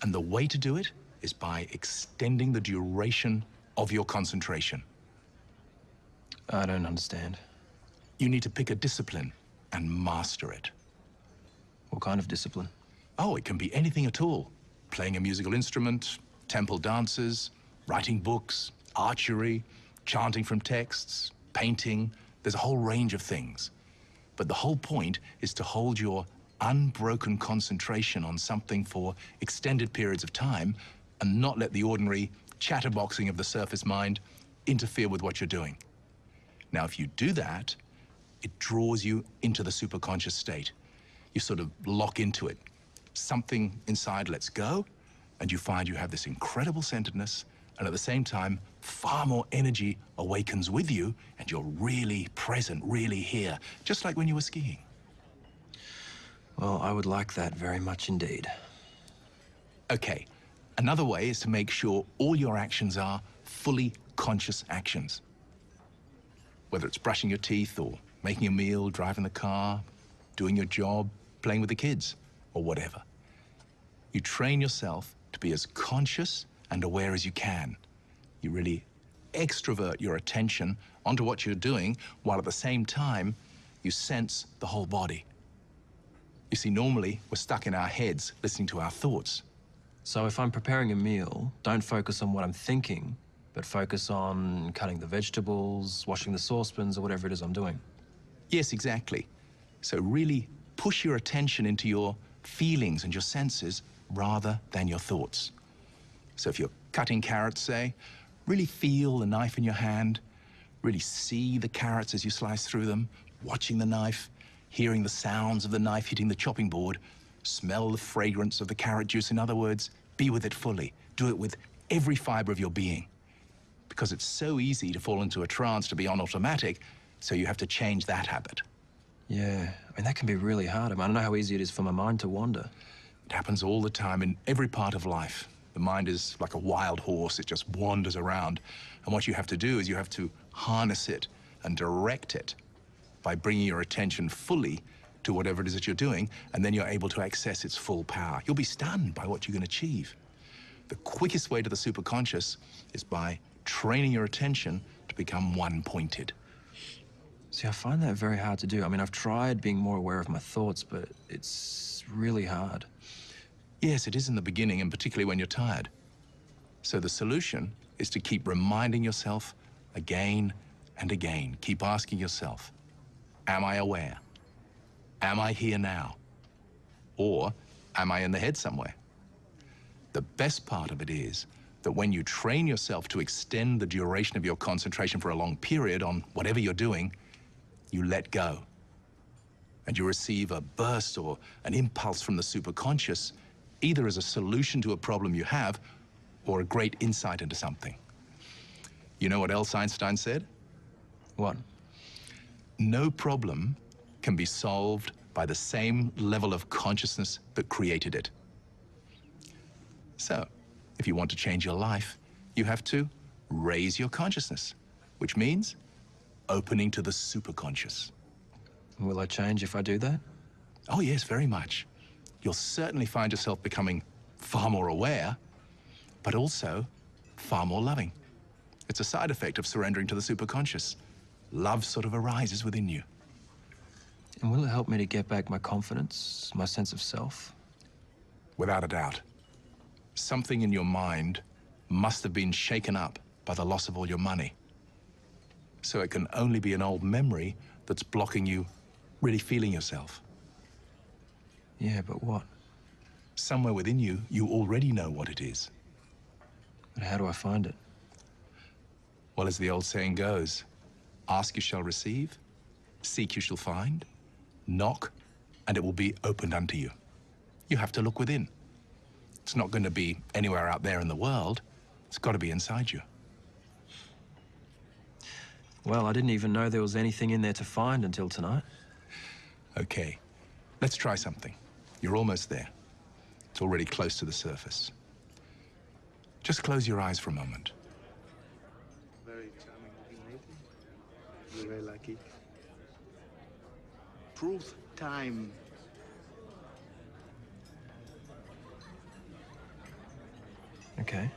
And the way to do it is by extending the duration of your concentration. I don't understand. You need to pick a discipline and master it. What kind of discipline? Oh, it can be anything at all. Playing a musical instrument, temple dances, writing books, archery, chanting from texts, painting. There's a whole range of things. But the whole point is to hold your unbroken concentration on something for extended periods of time and not let the ordinary chatterboxing of the surface mind interfere with what you're doing. Now, if you do that, it draws you into the superconscious state. You sort of lock into it. Something inside lets go, and you find you have this incredible centeredness, and at the same time, far more energy awakens with you, and you're really present, really here, just like when you were skiing. Well, I would like that very much indeed. Okay, another way is to make sure all your actions are fully conscious actions. Whether it's brushing your teeth or making a meal, driving the car, doing your job, playing with the kids, or whatever. You train yourself to be as conscious and aware as you can. You really extrovert your attention onto what you're doing, while at the same time, you sense the whole body. You see, normally, we're stuck in our heads, listening to our thoughts. So if I'm preparing a meal, don't focus on what I'm thinking, but focus on cutting the vegetables, washing the saucepans, or whatever it is I'm doing. Yes, exactly. So really push your attention into your feelings and your senses rather than your thoughts. So if you're cutting carrots, say, really feel the knife in your hand, really see the carrots as you slice through them, watching the knife, hearing the sounds of the knife hitting the chopping board, smell the fragrance of the carrot juice. In other words, be with it fully. Do it with every fiber of your being. Because it's so easy to fall into a trance, to be on automatic, so you have to change that habit. Yeah, I mean, that can be really hard. I mean, I know how easy it is for my mind to wander. It happens all the time in every part of life. The mind is like a wild horse. It just wanders around. And what you have to do is you have to harness it and direct it by bringing your attention fully to whatever it is that you're doing, and then you're able to access its full power. You'll be stunned by what you can achieve. The quickest way to the superconscious is by training your attention to become one-pointed. See, I find that very hard to do. I mean, I've tried being more aware of my thoughts, but it's really hard. Yes, it is in the beginning, and particularly when you're tired. So the solution is to keep reminding yourself again and again. Keep asking yourself, am I aware? Am I here now? Or am I in the head somewhere? The best part of it is that when you train yourself to extend the duration of your concentration for a long period on whatever you're doing, you let go. And you receive a burst or an impulse from the superconscious, either as a solution to a problem you have or a great insight into something. You know what else Einstein said? What? No problem can be solved by the same level of consciousness that created it. So, if you want to change your life, you have to raise your consciousness, which means opening to the superconscious. Will I change if I do that? Oh, yes, very much. You'll certainly find yourself becoming far more aware, but also far more loving. It's a side effect of surrendering to the superconscious. Love sort of arises within you. And will it help me to get back my confidence, my sense of self? Without a doubt. Something in your mind must have been shaken up by the loss of all your money. So it can only be an old memory that's blocking you really feeling yourself. Yeah, but what? Somewhere within you, you already know what it is. But how do I find it? Well, as the old saying goes, ask you shall receive, seek you shall find, knock, and it will be opened unto you. You have to look within. It's not going to be anywhere out there in the world. It's got to be inside you. Well, I didn't even know there was anything in there to find until tonight. Okay, let's try something. You're almost there. It's already close to the surface. Just close your eyes for a moment. Very charming looking lady. You're very lucky. Truth time. Okay.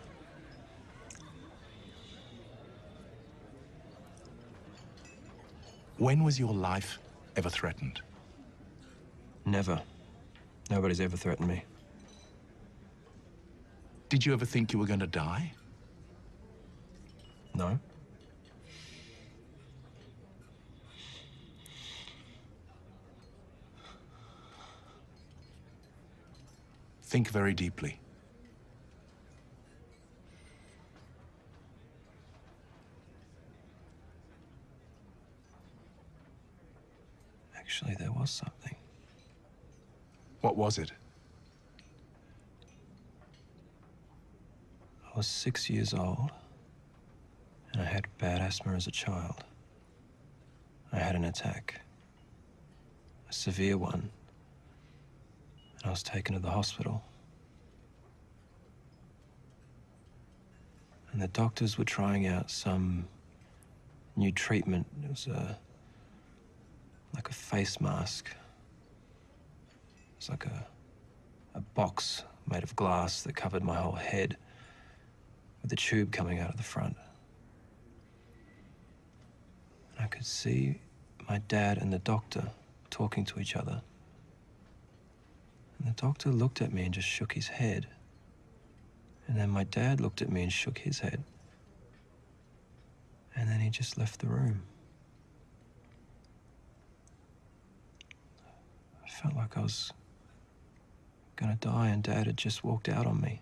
When was your life ever threatened? Never. Nobody's ever threatened me. Did you ever think you were going to die? No. Think very deeply. Actually, there was something. What was it? I was 6 years old, and I had bad asthma as a child. I had an attack, a severe one, and I was taken to the hospital. And the doctors were trying out some new treatment. It was like a face mask. It was like a box made of glass that covered my whole head, with a tube coming out of the front. And I could see my dad and the doctor talking to each other. And the doctor looked at me and just shook his head. And then my dad looked at me and shook his head. And then he just left the room. I felt like I was gonna die, and Dad had just walked out on me.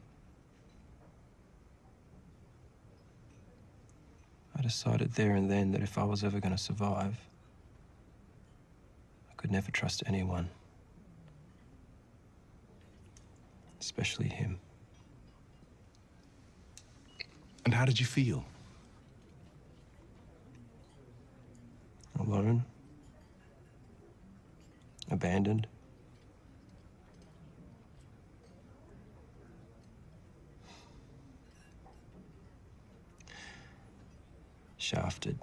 I decided there and then that if I was ever gonna survive, I could never trust anyone. Especially him. And how did you feel? Alone. Abandoned. Shafted.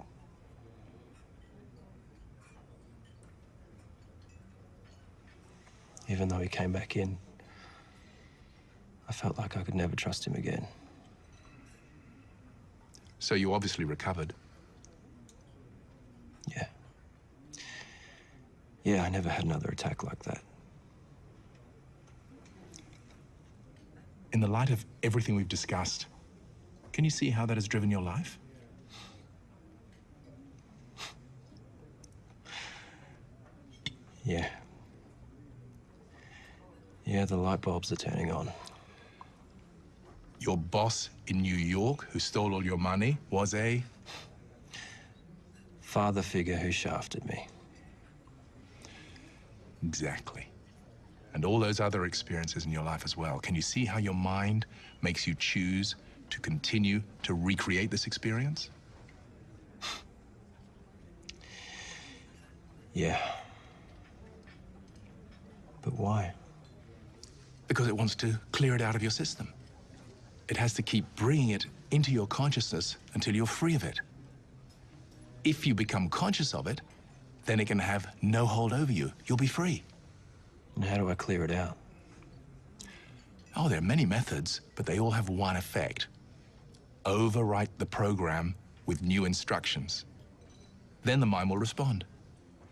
Even though he came back in, I felt like I could never trust him again. So you obviously recovered. Yeah. Yeah, I never had another attack like that. In the light of everything we've discussed, can you see how that has driven your life? Yeah. Yeah, the light bulbs are turning on. Your boss in New York, who stole all your money, was a... father figure who shafted me. Exactly. And all those other experiences in your life as well. Can you see how your mind makes you choose to continue to recreate this experience? Yeah. But why? Because it wants to clear it out of your system. It has to keep bringing it into your consciousness until you're free of it. If you become conscious of it, then it can have no hold over you. You'll be free. And how do I clear it out? Oh, there are many methods, but they all have one effect. Overwrite the program with new instructions. Then the mind will respond.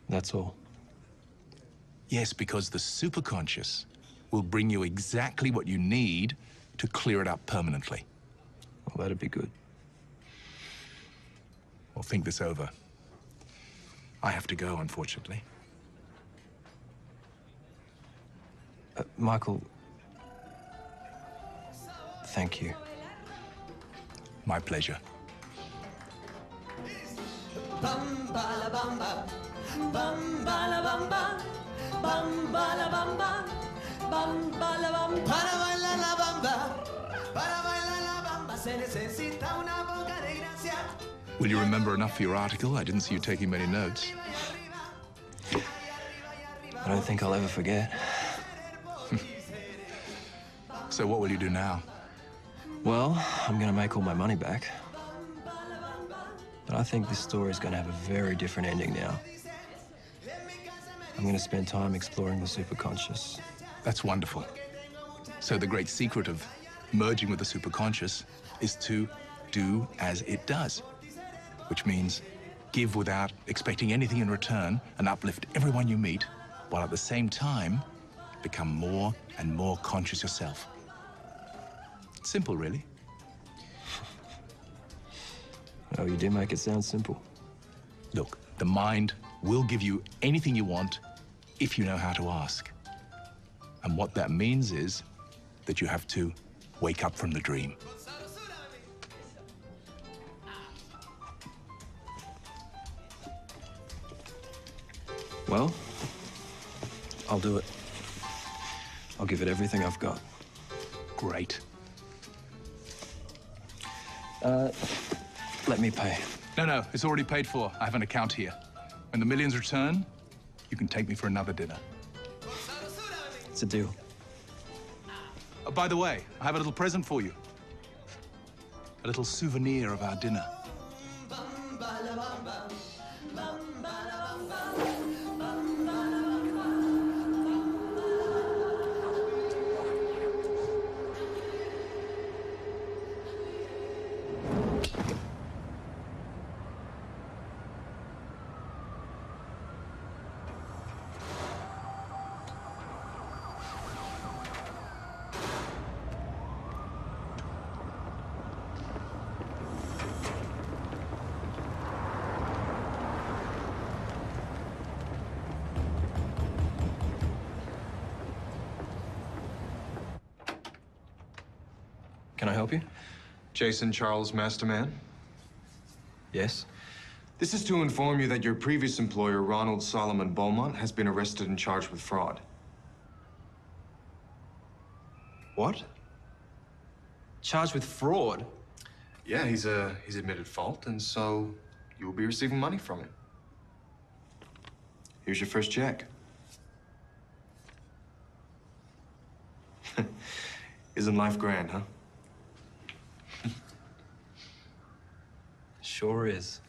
That's all. Yes, because the superconscious will bring you exactly what you need to clear it up permanently. Well, that'd be good. Well, think this over. I have to go, unfortunately. Michael, thank you. My pleasure. Bamba la bamba, bamba la bamba, bamba la bamba, bamba la bamba. Para bailar la bamba, para bailar la bamba se necesita una poca de gracia. Will you remember enough for your article? I didn't see you taking many notes. I don't think I'll ever forget. So what will you do now? Well, I'm going to make all my money back. But I think this story is going to have a very different ending now. I'm going to spend time exploring the superconscious. That's wonderful. So the great secret of merging with the superconscious is to do as it does, which means give without expecting anything in return and uplift everyone you meet, while at the same time become more and more conscious yourself. It's simple, really. Oh, you do make it sound simple. Look, the mind will give you anything you want if you know how to ask. And what that means is that you have to wake up from the dream. Well, I'll do it. I'll give it everything I've got. Great. Let me pay. No, it's already paid for. I have an account here. When the millions return, you can take me for another dinner. It's a deal. Oh, by the way, I have a little present for you. A little souvenir of our dinner. Can I help you? Jason Charles Masterman. Yes? This is to inform you that your previous employer, Ronald Solomon Beaumont, has been arrested and charged with fraud. What? Charged with fraud? Yeah, he's admitted fault, and so you'll be receiving money from him. Here's your first check. Isn't life grand, huh? Sure is.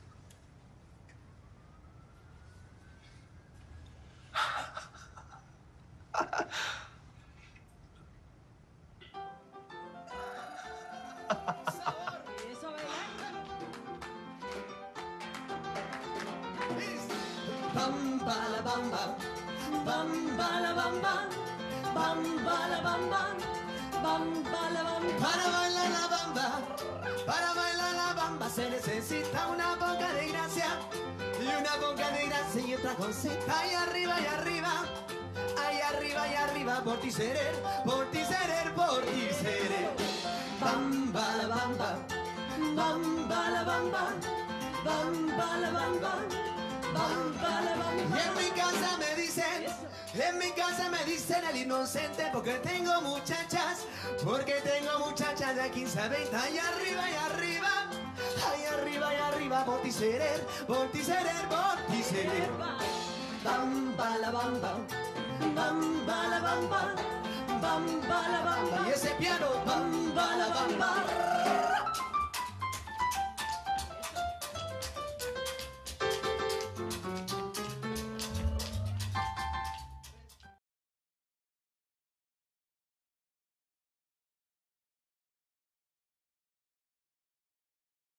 Bamba la bamba, bamba la bamba, bamba la bamba, bamba la bamba. Para bailar la bamba, para bailar la bamba se necesita una poca de gracia y una poca de gracia y otra cosita. Ahí arriba y arriba, ahí arriba y arriba, por ti seré, por ti seré, por ti seré. Bamba la bamba, bamba la bamba, bamba la bamba. Y en mi casa me dicen el inocente porque tengo muchachas de 15 a 20, ahí arriba y arriba, ahí arriba y arriba, por ti seré, por ti seré, por ti seré. Bamba la bamba, bamba la bamba, bamba la bamba, y ese piano, bamba la bamba.